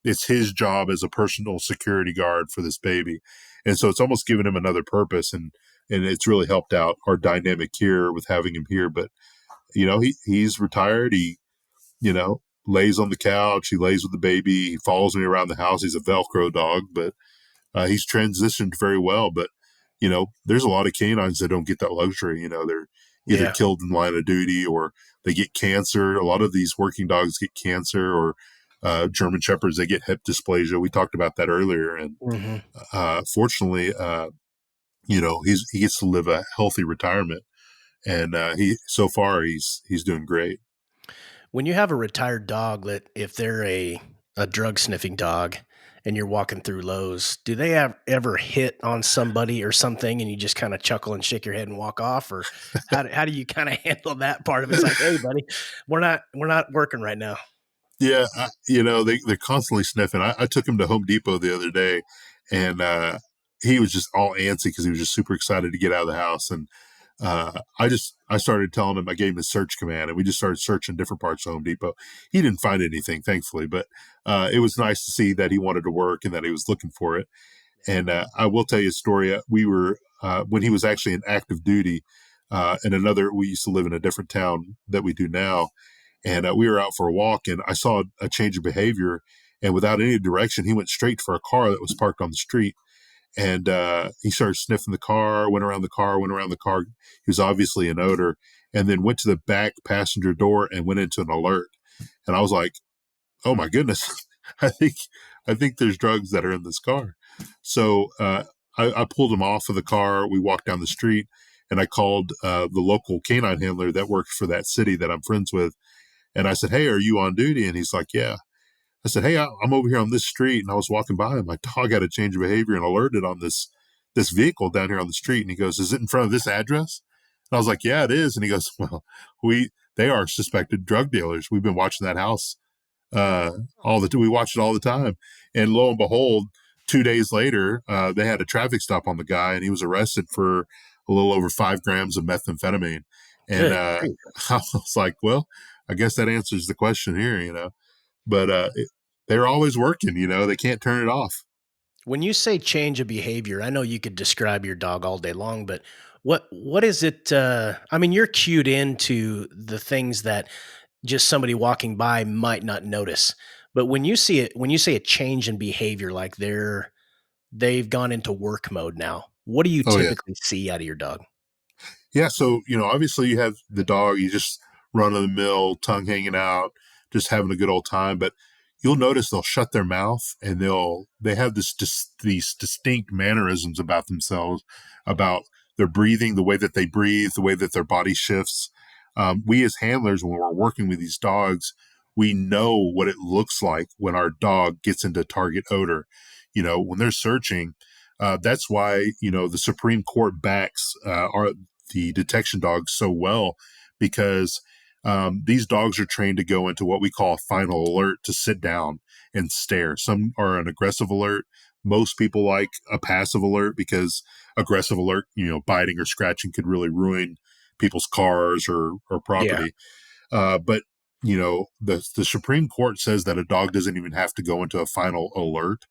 it's his job as a personal security guard for this baby, and so it's almost given him another purpose, and it's really helped out our dynamic here with having him here. But he's retired. He lays on the couch. He lays with the baby. He follows me around the house. He's a Velcro dog, but he's transitioned very well. But there's a lot of canines that don't get that luxury. They're either killed in line of duty or they get cancer. A lot of these working dogs get cancer, or German Shepherds, they get hip dysplasia. We talked about that earlier, and fortunately, he gets to live a healthy retirement, and so far he's doing great. When you have a retired dog, that if they're a a drug sniffing dog and you're walking through Lowe's, do they ever hit on somebody or something and you just kind of chuckle and shake your head and walk off? Or how do you kind of handle that part of it? It's like, hey, buddy, we're not working right now. Yeah, they're constantly sniffing. I took him to Home Depot the other day, and he was just all antsy because he was just super excited to get out of the house. And I started telling him, I gave him a search command, and we just started searching different parts of Home Depot. He didn't find anything, thankfully, but it was nice to see that he wanted to work and that he was looking for it. And I will tell you a story. We were when he was actually in active duty in another. We used to live in a different town that we do now, and we were out for a walk, and I saw a change of behavior. And without any direction, he went straight for a car that was parked on the street. And he started sniffing the car, went around the car, went around the car. He was obviously an odor, and then went to the back passenger door and went into an alert. And I was like, "Oh my goodness, I think I think there's drugs that are in this car." So I pulled him off of the car. We walked down the street, and I called the local canine handler that works for that city that I'm friends with. And I said, "Hey, are you on duty?" And he's like, "Yeah." I said, "Hey, I'm over here on this street," and I was walking by, and my dog had a change of behavior and alerted on this vehicle down here on the street. And he goes, "Is it in front of this address?" And I was like, "Yeah, it is." And he goes, "Well, they are suspected drug dealers. We've been watching that house we watch it all the time." And lo and behold, 2 days later, they had a traffic stop on the guy, and he was arrested for a little over 5 grams of methamphetamine. And Good grief. I was like, well, I guess that answers the question here. But they're always working. They can't turn it off. When you say change of behavior, I know you could describe your dog all day long, but what is it? I mean, you're cued into the things that just somebody walking by might not notice. But when you say a change in behavior, like they've gone into work mode now, what do you Oh yeah. typically see out of your dog? Yeah, so obviously you have the dog, you just run of the mill, tongue hanging out, just having a good old time. But you'll notice they'll shut their mouth and they have these distinct mannerisms about themselves, about their breathing, the way that they breathe, the way that their body shifts. We as handlers, when we're working with these dogs, we know what it looks like when our dog gets into target odor. When they're searching, that's why the Supreme Court backs the detection dogs so well, because these dogs are trained to go into what we call a final alert, to sit down and stare. Some are an aggressive alert. Most people like a passive alert, because aggressive alert, biting or scratching could really ruin people's cars or Yeah, property. But the Supreme Court says that a dog doesn't even have to go into a final alert.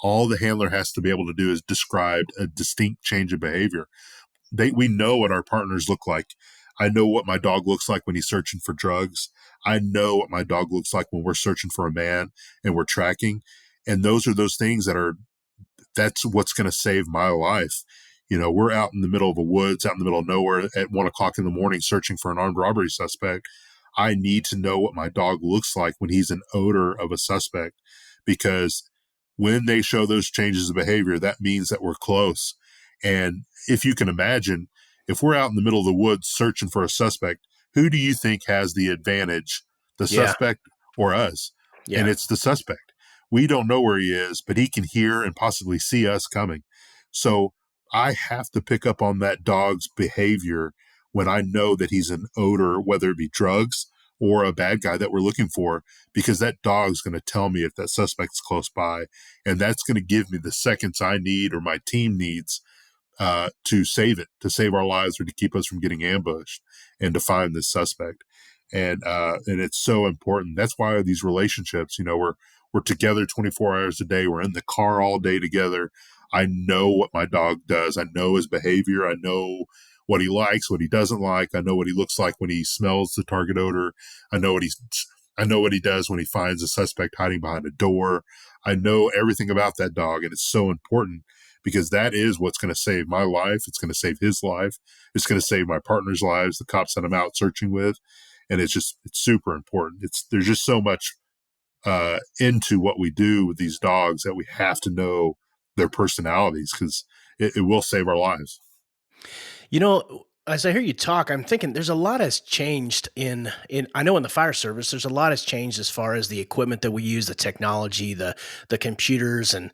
All the handler has to be able to do is describe a distinct change of behavior. We know what our partners look like. I know what my dog looks like when he's searching for drugs. I know what my dog looks like when we're searching for a man and we're tracking. And those things that's what's going to save my life. We're out in the middle of a woods, out in the middle of nowhere at 1 o'clock in the morning searching for an armed robbery suspect. I need to know what my dog looks like when he's an odor of a suspect, because when they show those changes of behavior, that means that we're close. And if you can imagine, if we're out in the middle of the woods searching for a suspect, who do you think has the advantage, the yeah, suspect or us? And yeah. it's the suspect. We don't know where he is, but he can hear and possibly see us coming. So I have to pick up on that dog's behavior when I know that he's an odor, whether it be drugs or a bad guy that we're looking for, because that dog's going to tell me if that suspect's close by. And that's going to give me the seconds I need, or my team needs, to save it, to save our lives, or to keep us from getting ambushed, and to find this suspect. And it's so important. That's why these relationships, we're together 24 hours a day. We're in the car all day together. I know what my dog does. I know his behavior. I know what he likes, what he doesn't like. I know what he looks like when he smells the target odor. I know what he does when he finds a suspect hiding behind a door. I know everything about that dog, and it's so important, because that is what's going to save my life. It's going to save his life. It's going to save my partner's lives, the cops that I'm out searching with. And it's super important. There's just so much into what we do with these dogs that we have to know their personalities, because it will save our lives. You know, as I hear you talk, I'm thinking there's a lot has changed in I know in the fire service, there's a lot has changed as far as the equipment that we use, the technology, the computers and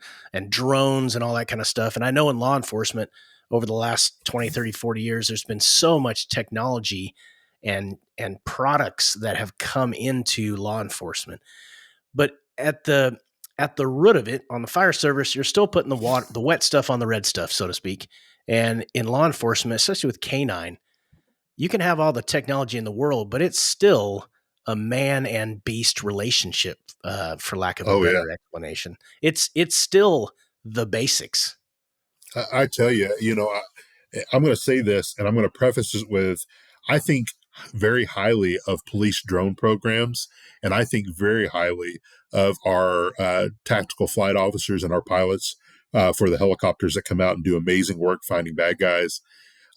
drones and all that kind of stuff. And I know in law enforcement over the last 20, 30, 40 years, there's been so much technology and products that have come into law enforcement. But at the root of it, on the fire service, you're still putting the wet stuff on the red stuff, so to speak. And in law enforcement, especially with canine, you can have all the technology in the world, but it's still a man and beast relationship, for lack of a Oh yeah. better explanation. It's still the basics. I tell you, I'm going to say this, and I'm going to preface it with, I think very highly of police drone programs, and I think very highly of our tactical flight officers and our pilots for the helicopters that come out and do amazing work finding bad guys.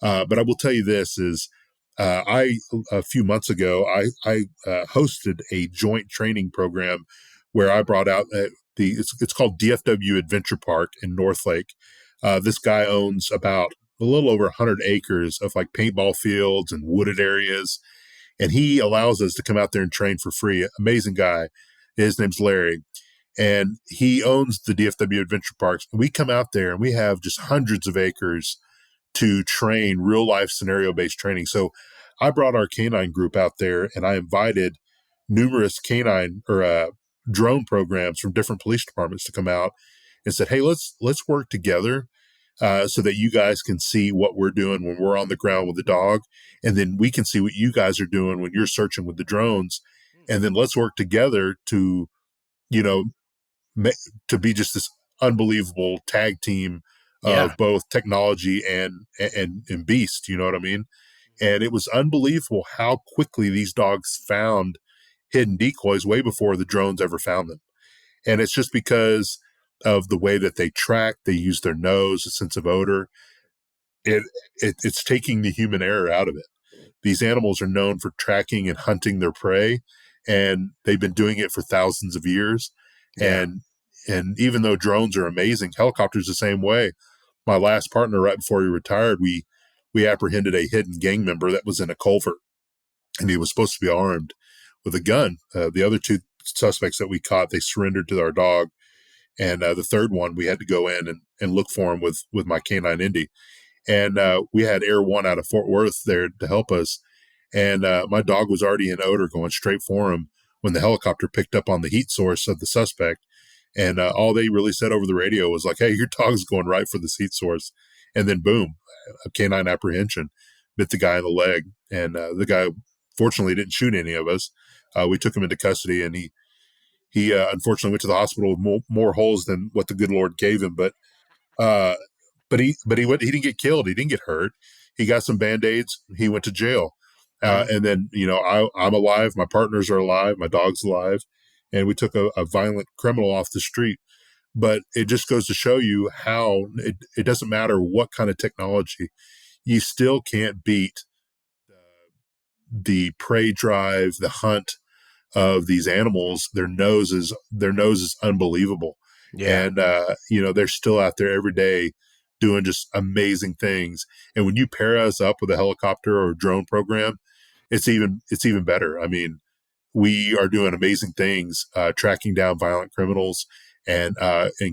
But I will tell you this is, I a few months ago I hosted a joint training program where I brought out it's called DFW Adventure Park in Northlake. This guy owns about a little over 100 acres of like paintball fields and wooded areas, and he allows us to come out there and train for free. Amazing guy. His name's Larry, and he owns the DFW Adventure Parks. We come out there and we have just hundreds of acres to train real life scenario based training. So I brought our canine group out there and I invited numerous canine or drone programs from different police departments to come out and said, "Hey, let's work together so that you guys can see what we're doing when we're on the ground with the dog, and then we can see what you guys are doing when you're searching with the drones, and then let's work together to, you know, to be just this unbelievable tag team Yeah. of both technology and beast." You know what I mean? And it was unbelievable how quickly these dogs found hidden decoys way before the drones ever found them. And it's just because of the way that they track, they use their nose, a sense of odor. It, it's taking the human error out of it. These animals are known for tracking and hunting their prey, and they've been doing it for thousands of years. Yeah. And even though drones are amazing, helicopters the same way. My last partner, right before he retired, we apprehended a hidden gang member that was in a culvert, and he was supposed to be armed with a gun. The other two suspects that we caught, they surrendered to our dog, and the third one, we had to go in and look for him with my canine Indy. And we had Air One out of Fort Worth there to help us. And my dog was already in odor going straight for him when the helicopter picked up on the heat source of the suspect. And all they really said over the radio was like, "Hey, your dog's going right for this heat source." And then boom, a canine apprehension bit the guy in the leg. And the guy fortunately didn't shoot any of us. We took him into custody, and he unfortunately went to the hospital with more holes than what the good Lord gave him. Uh, he didn't get killed. He didn't get hurt. He got some band-aids. He went to jail. Mm. And then, I'm alive. My partners are alive. My dog's alive. And we took a violent criminal off the street. But it just goes to show you how it doesn't matter what kind of technology, you still can't beat the prey drive, the hunt of these animals. Their nose is unbelievable. Yeah. And they're still out there every day doing just amazing things. And when you pair us up with a helicopter or a drone program, it's even better. I mean, we are doing amazing things, tracking down violent criminals and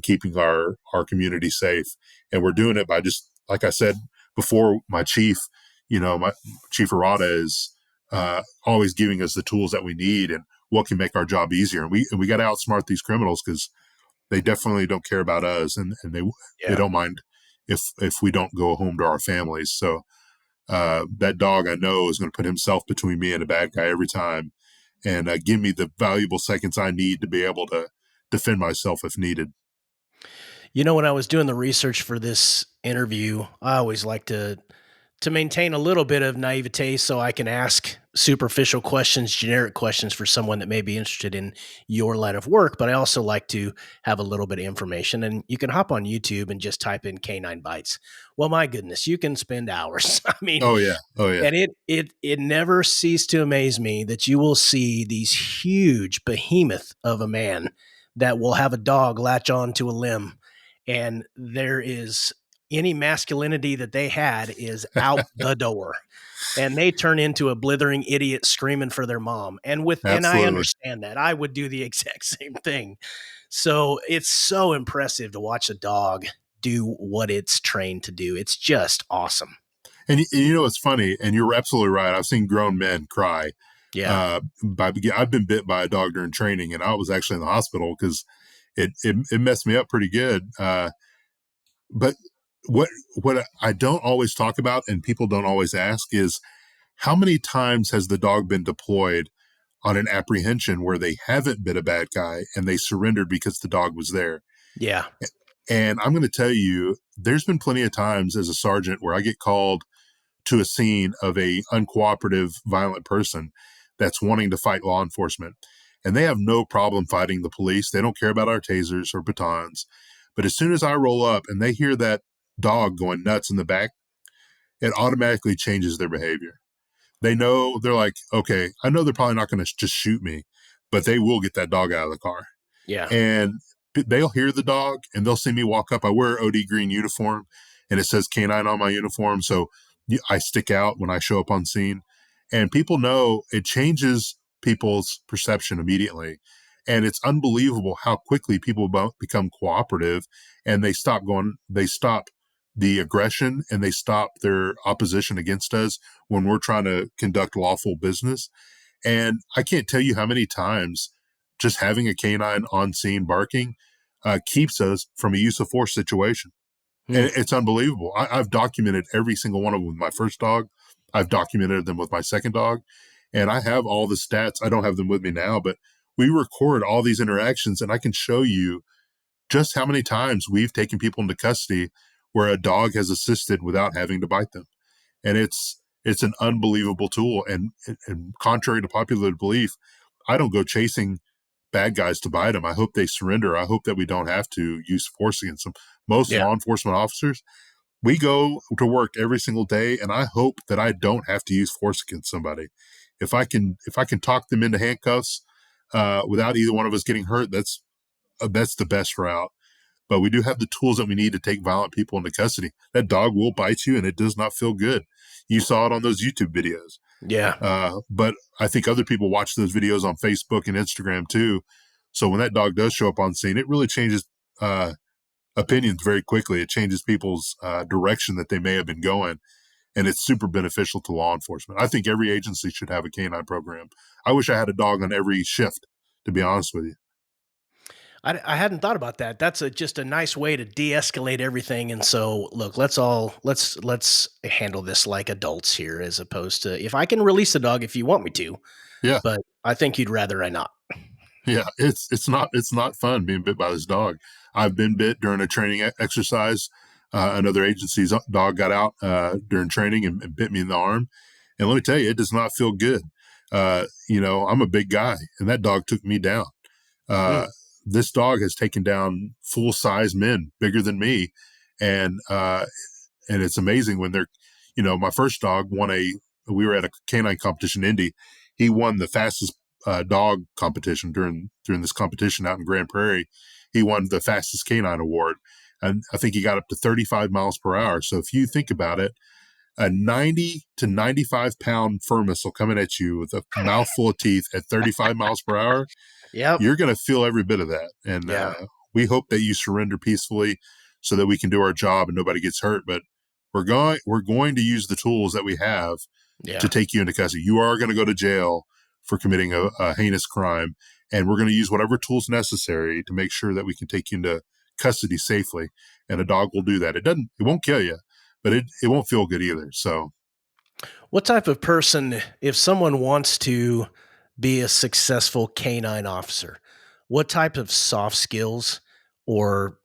keeping our community safe. And we're doing it by, just like I said before, my chief Arata is always giving us the tools that we need and what can make our job easier. And we got to outsmart these criminals because they definitely don't care about us, and they Yeah. don't mind if we don't go home to our families. So that dog, I know, is going to put himself between me and a bad guy every time, and give me the valuable seconds I need to be able to defend myself if needed. When I was doing the research for this interview, I always like to maintain a little bit of naivete so I can ask superficial questions, generic questions for someone that may be interested in your line of work. But I also like to have a little bit of information. And you can hop on YouTube and just type in canine bites. Well, my goodness, you can spend hours. I mean, Oh yeah, oh yeah, and it never ceased to amaze me that you will see these huge behemoth of a man that will have a dog latch on to a limb, and there is any masculinity that they had is out the door. And they turn into a blithering idiot screaming for their mom. And I Absolutely. understand that. I would do the exact same thing. So it's so impressive to watch a dog do what it's trained to do. It's just awesome. And you know, it's funny, and you're absolutely right. I've seen grown men cry. Yeah. I've been bit by a dog during training, and I was actually in the hospital because it messed me up pretty good. But what I don't always talk about, and people don't always ask, is how many times has the dog been deployed on an apprehension where they haven't been a bad guy and they surrendered because the dog was there? Yeah. And I'm going to tell you, there's been plenty of times as a sergeant where I get called to a scene of a uncooperative, violent person that's wanting to fight law enforcement. And they have no problem fighting the police. They don't care about our tasers or batons. But as soon as I roll up and they hear that dog going nuts in the back, it automatically changes their behavior. They know, they're like, okay, I know they're probably not going to just shoot me, but they will get that dog out of the car. Yeah. And they'll hear the dog and they'll see me walk up. I wear an OD green uniform and it says canine on my uniform. So I stick out when I show up on scene, and people know it changes people's perception immediately. And it's unbelievable how quickly people become cooperative, and they stop the aggression, and they stop their opposition against us when we're trying to conduct lawful business. And I can't tell you how many times just having a canine on scene barking keeps us from a use of force situation. And it's unbelievable. I've documented every single one of them with my first dog. I've documented them with my second dog. And I have all the stats. I don't have them with me now, but we record all these interactions, and I can show you just how many times we've taken people into custody where a dog has assisted without having to bite them. And it's an unbelievable tool. And contrary to popular belief, I don't go chasing bad guys to bite them. I hope they surrender. I hope that we don't have to use force against them. Most Yeah. law enforcement officers, we go to work every single day, and I hope that I don't have to use force against somebody. If I can talk them into handcuffs without either one of us getting hurt, that's the best route. But we do have the tools that we need to take violent people into custody. That dog will bite you, and it does not feel good. You saw it on those YouTube videos. Yeah. But I think other people watch those videos on Facebook and Instagram too. So when that dog does show up on scene, it really changes opinions very quickly. It changes people's direction that they may have been going. And it's super beneficial to law enforcement. I think every agency should have a canine program. I wish I had a dog on every shift, to be honest with you. I hadn't thought about that. That's just a nice way to de-escalate everything. And so, look, let's handle this like adults here, as opposed to, if I can release the dog if you want me to. Yeah. But I think you'd rather I not. Yeah, it's not fun being bit by this dog. I've been bit during a training exercise. Another agency's dog got out during training and bit me in the arm. And let me tell you, it does not feel good. I'm a big guy, and that dog took me down. Mm. This dog has taken down full size men bigger than me, and it's amazing when they're, my first dog we were at a canine competition in Indy. He won the fastest dog competition during this competition out in Grand Prairie. He won the fastest canine award, and I think he got up to 35 miles per hour. So if you think about it, a 90 to 95 pound fur missile coming at you with a mouthful of teeth at 35 miles per hour, Yep. you're going to feel every bit of that. And Yeah. we hope that you surrender peacefully so that we can do our job and nobody gets hurt. But we're going to use the tools that we have Yeah. to take you into custody. You are going to go to jail for committing a heinous crime, and we're going to use whatever tools necessary to make sure that we can take you into custody safely. And a dog will do that. It won't kill you, but it won't feel good either. So What type of person, if someone wants to be a successful canine officer, what type of soft skills or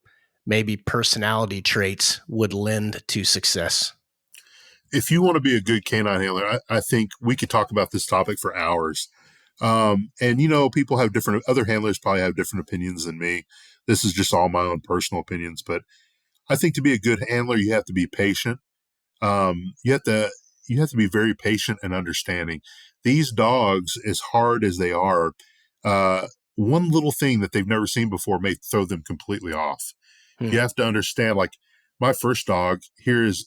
maybe personality traits would lend to success? if you want to be a good canine handler, I think we could talk about this topic for hours. And people have other handlers probably have different opinions than me. This is just all my own personal opinions, but I think to be a good handler, you have to be patient. You have to be very patient and understanding. These dogs, as hard as they are, one little thing that they've never seen before may throw them completely off. Hmm. You have to understand, like, my first dog here is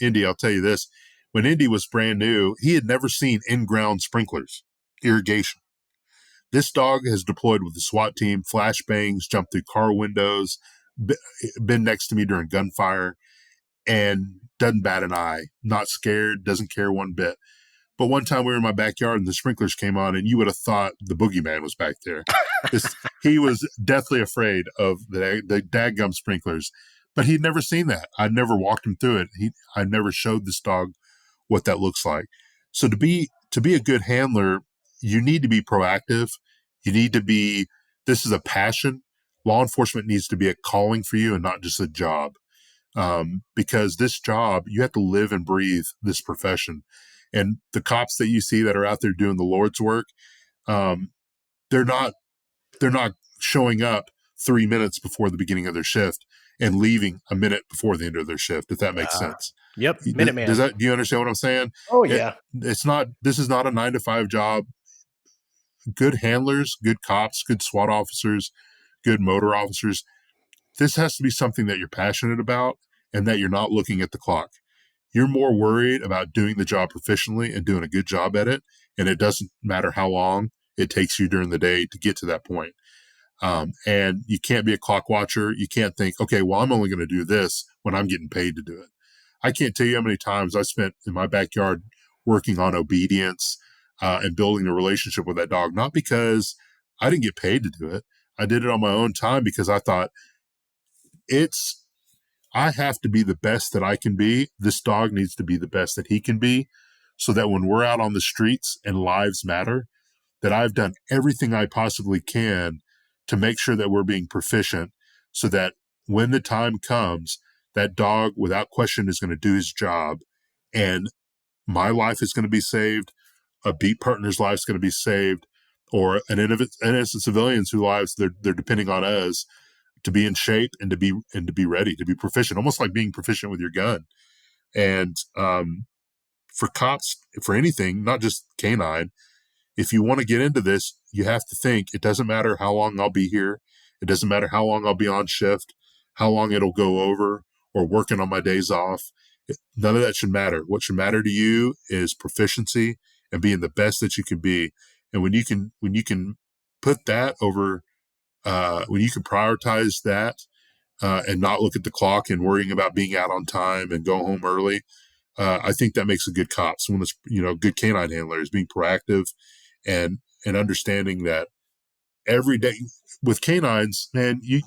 Indy. I'll tell you this. When Indy was brand new, he had never seen in-ground sprinklers, irrigation. This dog has deployed with the SWAT team, flashbangs, jumped through car windows, been next to me during gunfire, and doesn't bat an eye, not scared, doesn't care one bit. But one time we were in my backyard and the sprinklers came on, and you would have thought the boogeyman was back there. He was deathly afraid of the dadgum sprinklers, but he'd never seen that. I'd never walked him through it. I never showed this dog what that looks like. So to be a good handler, you need to be proactive. You need to be, this is a passion. Law enforcement needs to be a calling for you and not just a job. Because this job, you have to live and breathe this profession. And the cops that you see that are out there doing the Lord's work, they're not showing up 3 minutes before the beginning of their shift and leaving a minute before the end of their shift, if that makes sense. Yep. Minuteman. Do you understand what I'm saying? Oh, yeah. This is not a 9-to-5 job. Good handlers, good cops, good SWAT officers, good motor officers. This has to be something that you're passionate about and that you're not looking at the clock. You're more worried about doing the job proficiently and doing a good job at it. And it doesn't matter how long it takes you during the day to get to that point. And you can't be a clock watcher. You can't think, okay, well, I'm only going to do this when I'm getting paid to do it. I can't tell you how many times I spent in my backyard working on obedience and building a relationship with that dog, not because I didn't get paid to do it. I did it on my own time because I thought I have to be the best that I can be. This dog needs to be the best that he can be so that when we're out on the streets and lives matter, that I've done everything I possibly can to make sure that we're being proficient so that when the time comes, that dog without question is going to do his job and my life is going to be saved, a beat partner's life is going to be saved, or an innocent civilians whose lives they're depending on us to be in shape and to be ready, to be proficient, almost like being proficient with your gun. And for cops, for anything, not just canine, if you want to get into this, you have to think it doesn't matter how long I'll be here. It doesn't matter how long I'll be on shift, how long it'll go over, or working on my days off. None of that should matter. What should matter to you is proficiency and being the best that you can be. And when you can put that over, when you can prioritize that and not look at the clock and worrying about being out on time and go home early, I think that makes a good cop. Someone that's good canine handler is being proactive and understanding that every day with canines, man, you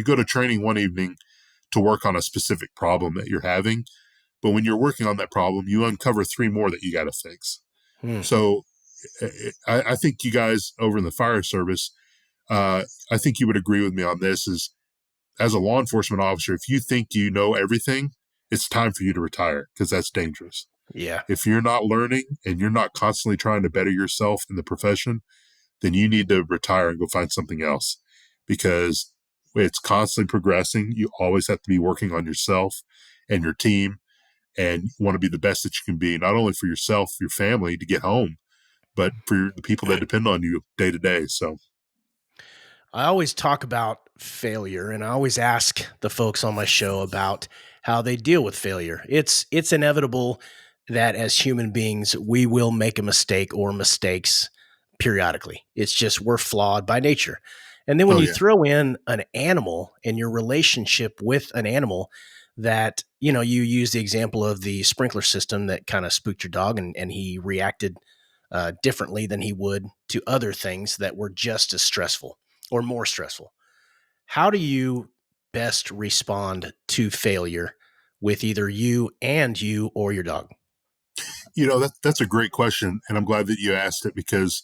go to training one evening to work on a specific problem that you're having, but when you're working on that problem, you uncover 3 more that you got to fix. So I think you guys over in the fire service, I think you would agree with me on this, is as a law enforcement officer, if you think you know everything, it's time for you to retire because that's dangerous. Yeah. If you're not learning and you're not constantly trying to better yourself in the profession, then you need to retire and go find something else because it's constantly progressing. You always have to be working on yourself and your team, and you want to be the best that you can be, not only for yourself, your family to get home, but for the people that depend on you day to day. So I always talk about failure, and I always ask the folks on my show about how they deal with failure. It's inevitable that as human beings, we will make a mistake or mistakes periodically. It's just we're flawed by nature. And then when you throw in an animal and your relationship with an animal that, you use the example of the sprinkler system that kind of spooked your dog and he reacted differently than he would to other things that were just as stressful or more stressful. How do you best respond to failure with either you or your dog? That's a great question. And I'm glad that you asked it because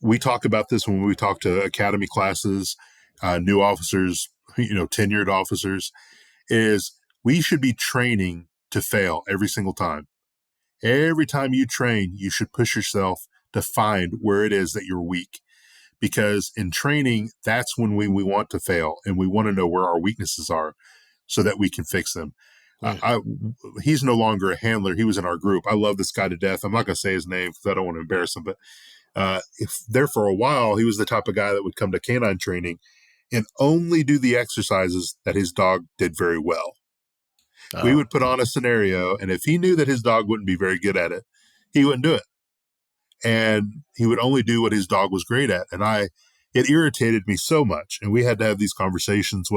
we talk about this when we talk to academy classes, new officers, tenured officers, is we should be training to fail every single time. Every time you train, you should push yourself to find where it is that you're weak. Because in training, that's when we want to fail and we want to know where our weaknesses are so that we can fix them. He's no longer a handler. He was in our group. I love this guy to death. I'm not going to say his name because I don't want to embarrass him, but if there for a while, he was the type of guy that would come to canine training and only do the exercises that his dog did very well. We Oh, would put on a scenario, and if he knew that his dog wouldn't be very good at it, he wouldn't do it. And he would only do what his dog was great at. And it irritated me so much. And we had to have these conversations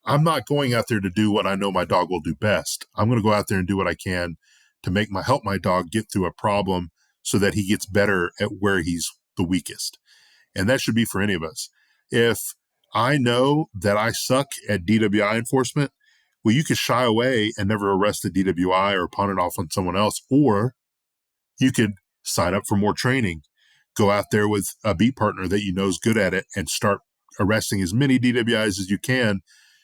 I'm not going out there to do what I know my dog will do best. I'm going to go out there and do what I can to help my dog get through a problem so that he gets better at where he's the weakest. And that should be for any of us. If I know that I suck at DWI enforcement, well, you could shy away and never arrest the DWI or pawn it off on someone else, or you could sign up for more training, go out there with a beat partner that you know is good at it, and start arresting as many DWIs as you can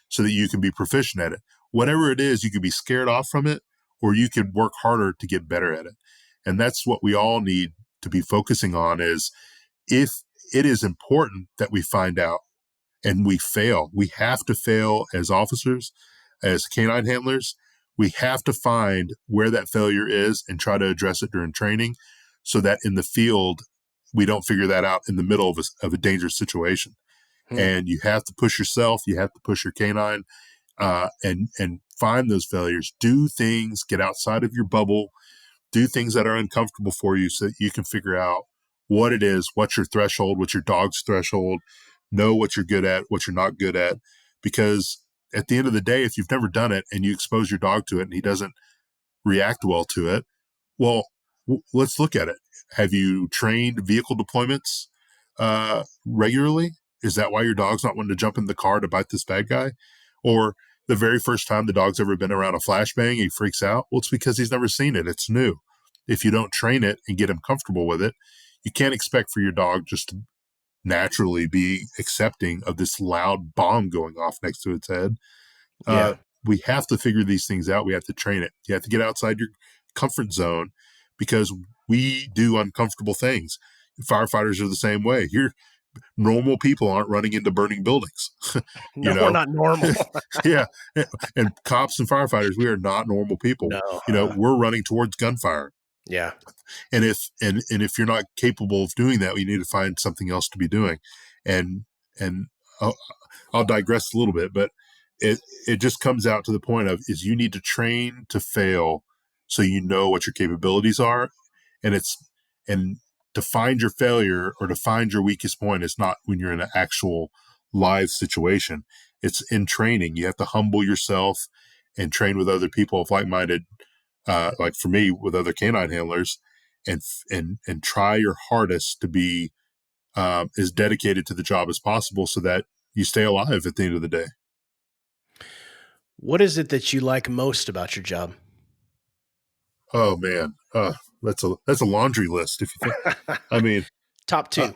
so that you can be proficient at it. Whatever it is, you could be scared off from it, or you could work harder to get better at it. And that's what we all need to be focusing on is if it is important that we find out and we fail. We have to fail as officers, as canine handlers. We have to find where that failure is and try to address it during training so that in the field, we don't figure that out in the middle of a dangerous situation. And you have to push yourself. You have to push your canine and find those failures. Do things, get outside of your bubble, do things that are uncomfortable for you so that you can figure out what it is, what's your threshold, what's your dog's threshold, know what you're good at, what you're not good at. Because at the end of the day, if you've never done it and you expose your dog to it and he doesn't react well to it, well, let's look at it. Have you trained vehicle deployments regularly? Is that why your dog's not wanting to jump in the car to bite this bad guy? Or the very first time the dog's ever been around a flashbang, he freaks out? Well, it's because he's never seen it. It's new. If you don't train it and get him comfortable with it, you can't expect for your dog just to naturally be accepting of this loud bomb going off next to its head. yeah. We have to figure these things out. We have to train it. You have to get outside your comfort zone because we do uncomfortable things. Firefighters are the same way. Normal people aren't running into burning buildings. No, we're not normal. Yeah. And cops and firefighters, we are not normal people. No. We're running towards gunfire. Yeah. And if you're not capable of doing that, we need to find something else to be doing. And I'll digress a little bit, but it just comes out to the point of is you need to train to fail so you know what your capabilities are. And to find your failure or to find your weakest point is not when you're in an actual live situation. It's in training. You have to humble yourself and train with other people of like-minded, like for me, with other canine handlers, and try your hardest to be as dedicated to the job as possible so that you stay alive at the end of the day. What is it that you like most about your job? Oh man, that's a laundry list. If you think, I mean, Top two.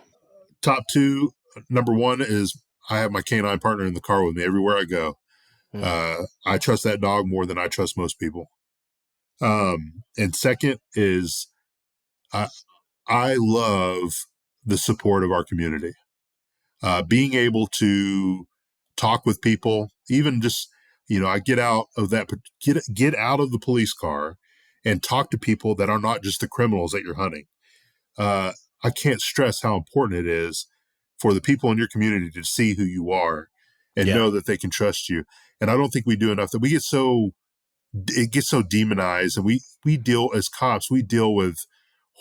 top two. Number one is I have my canine partner in the car with me everywhere I go. I trust that dog more than I trust most people. And second is I love the support of our community. Being able to talk with people, even just, I get out of get out of the police car and talk to people that are not just the criminals that you're hunting. I can't stress how important it is for the people in your community to see who you are and Yeah. know that they can trust you. And I don't think we do enough. That it gets so demonized, and we deal as cops, we deal with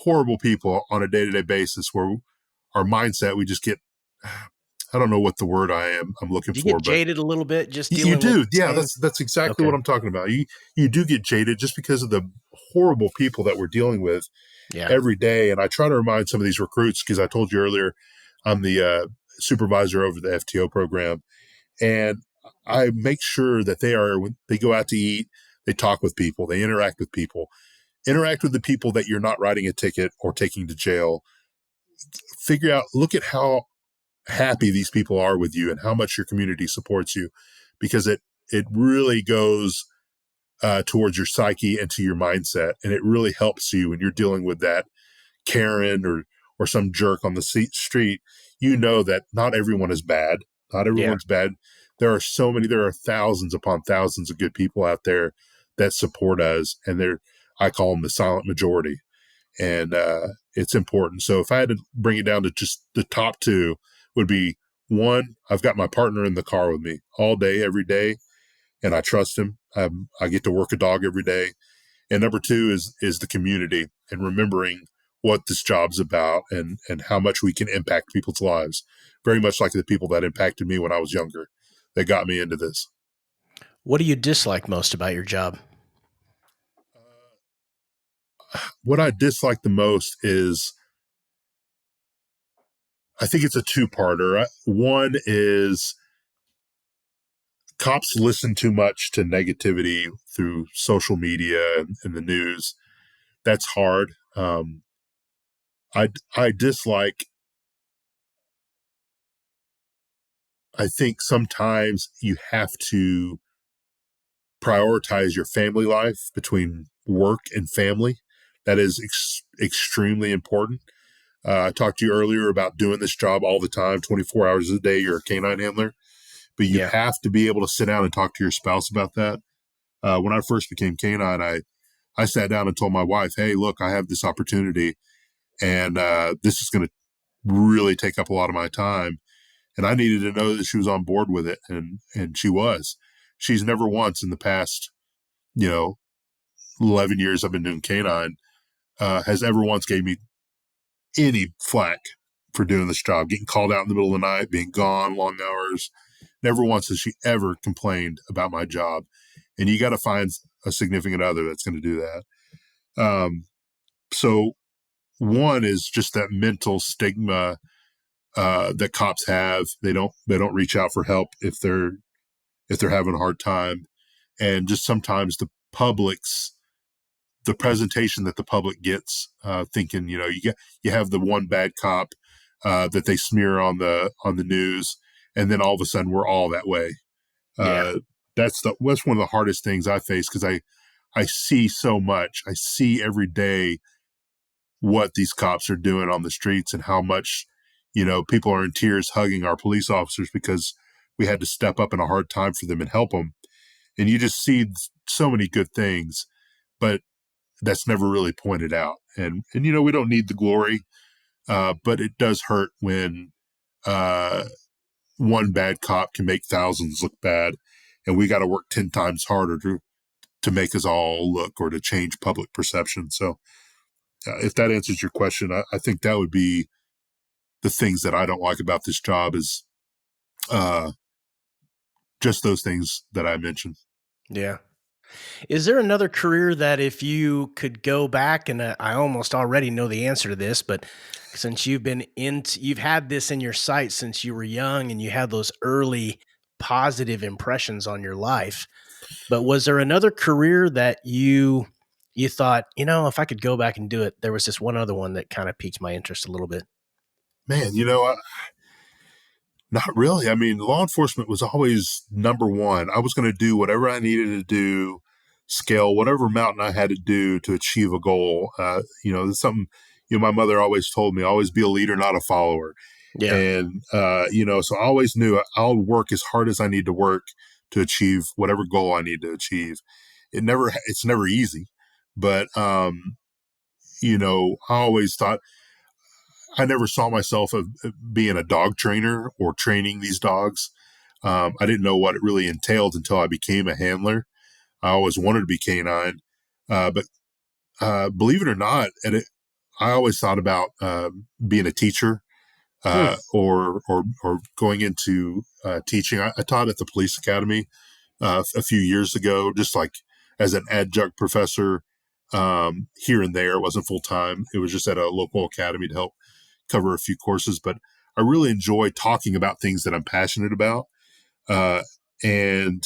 horrible people on a day-to-day basis where our mindset, we just get, I don't know what the word I'm looking Do you for, get but jaded a little bit just you dealing with do. the Yeah, same? that's exactly Okay. what I'm talking about. You do get jaded just because of the horrible people that we're dealing with Yeah. every day. And I try to remind some of these recruits, because I told you earlier, I'm the supervisor over the FTO program. And I make sure that when they go out to eat, they talk with people, they interact with people, interact with the people that you're not writing a ticket or taking to jail. Look at how happy these people are with you and how much your community supports you, because it really goes towards your psyche and to your mindset. And it really helps you when you're dealing with that Karen or some jerk on the street. You know that not everyone is bad. Not everyone's bad. There are thousands upon thousands of good people out there that support us. And I call them the silent majority. And it's important. So if I had to bring it down to just the top two, would be One, I've got my partner in the car with me all day, every day, and I trust him. I get to work a dog every day. And number two is the community and remembering what this job's about and how much we can impact people's lives. Very much like the people that impacted me when I was younger, that got me into this. What do you dislike most about your job? What I dislike the most is, I think it's a two-parter. One is cops listen too much to negativity through social media and the news. That's hard. I dislike. I think sometimes you have to prioritize your family life between work and family. That is extremely important. I talked to you earlier about doing this job all the time, 24 hours a day. You're a canine handler, but you Yeah. have to be able to sit down and talk to your spouse about that. When I first became canine, I sat down and told my wife, "Hey, look, I have this opportunity, and this is going to really take up a lot of my time." And I needed to know that she was on board with it, and she was. She's never once in the past, you know, 11 years I've been doing canine, has ever once gave me any flack for doing this job, getting called out in the middle of the night, being gone long hours. Never once has she ever complained about my job. And you got to find a significant other that's going to do that. So one is just that mental stigma that cops have. They don't reach out for help if they're having a hard time, and just sometimes the presentation that the public gets, thinking you have the one bad cop that they smear on the news, and then all of a sudden we're all that way. Yeah. That's one of the hardest things I face, because I see so much. I see every day what these cops are doing on the streets and how much, people are in tears hugging our police officers because we had to step up in a hard time for them and help them. And you just see so many good things, but that's never really pointed out. And we don't need the glory, but it does hurt when uh, one bad cop can make thousands look bad, and we got to work 10 times harder to make us all look, or to change public perception. So if that answers your question, I think that would be the things that I don't like about this job, is uh, just those things that I mentioned. Yeah. Is there another career that if you could go back, and I almost already know the answer to this, but since you've had this in your sight since you were young and you had those early positive impressions on your life, but was there another career that you thought, if I could go back and do it, there was this one other one that kind of piqued my interest a little bit? Man, not really. I mean, law enforcement was always number one. I was going to do whatever I needed to do, scale whatever mountain I had to do to achieve a goal. It's something, my mother always told me, always be a leader, not a follower. Yeah. And, so I always knew I'll work as hard as I need to work to achieve whatever goal I need to achieve. It's never easy, but, I always thought, I never saw myself of being a dog trainer or training these dogs. I didn't know what it really entailed until I became a handler. I always wanted to be canine, but believe it or not, I always thought about being a teacher, Hmm. or going into teaching. I taught at the police academy a few years ago, just like as an adjunct professor, here and there. It wasn't full time. It was just at a local academy to help cover a few courses. But I really enjoy talking about things that I'm passionate about, and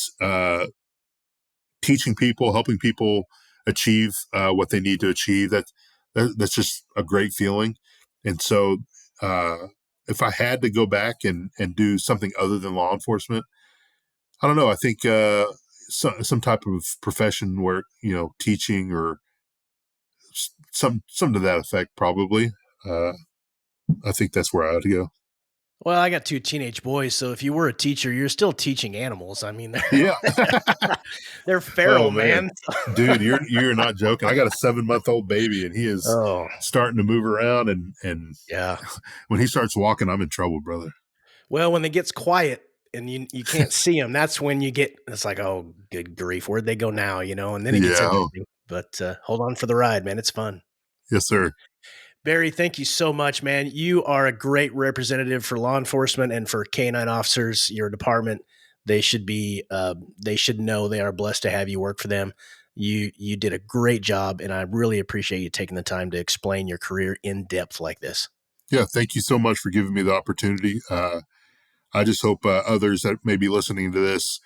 teaching people, helping people achieve what they need to achieve. That's just a great feeling. And so, if I had to go back and do something other than law enforcement, I don't know. I think some type of profession where teaching, or some to that effect, probably. Uh, I think that's where I ought to go. Well, I got two teenage boys, so if you were a teacher, you're still teaching animals. I mean, Yeah. they're Oh feral, man, man. dude, you're not joking. I got a 7-month-old baby, and he is Oh, starting to move around, and yeah. when he starts walking, I'm in trouble, brother. Well, when it gets quiet and you can't see them, that's when it's like, oh, good grief, where'd they go now? And then it gets Yeah. Oh, interesting. But hold on for the ride, man. It's fun. yes, sir. Barry, thank you so much, man. You are a great representative for law enforcement and for K-9 officers, your department. They should know they are blessed to have you work for them. You did a great job, and I really appreciate you taking the time to explain your career in depth like this. Yeah. Thank you so much for giving me the opportunity. I just hope others that may be listening to this,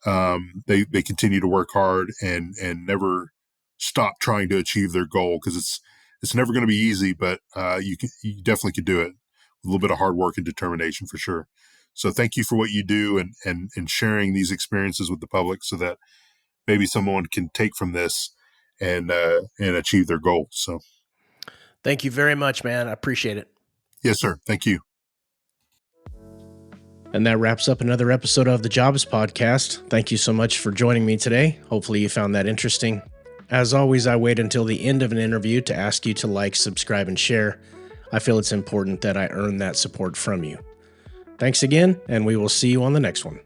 they continue to work hard and never stop trying to achieve their goal, because it's never going to be easy, but you definitely could do it with a little bit of hard work and determination for sure. So thank you for what you do and sharing these experiences with the public, so that maybe someone can take from this and achieve their goals. So Thank you very much, man. I appreciate it. yes, sir. Thank you. And that wraps up another episode of the Jobs Podcast. Thank you so much for joining me today. Hopefully you found that interesting. As always, I wait until the end of an interview to ask you to like, subscribe, and share. I feel it's important that I earn that support from you. Thanks again, and we will see you on the next one.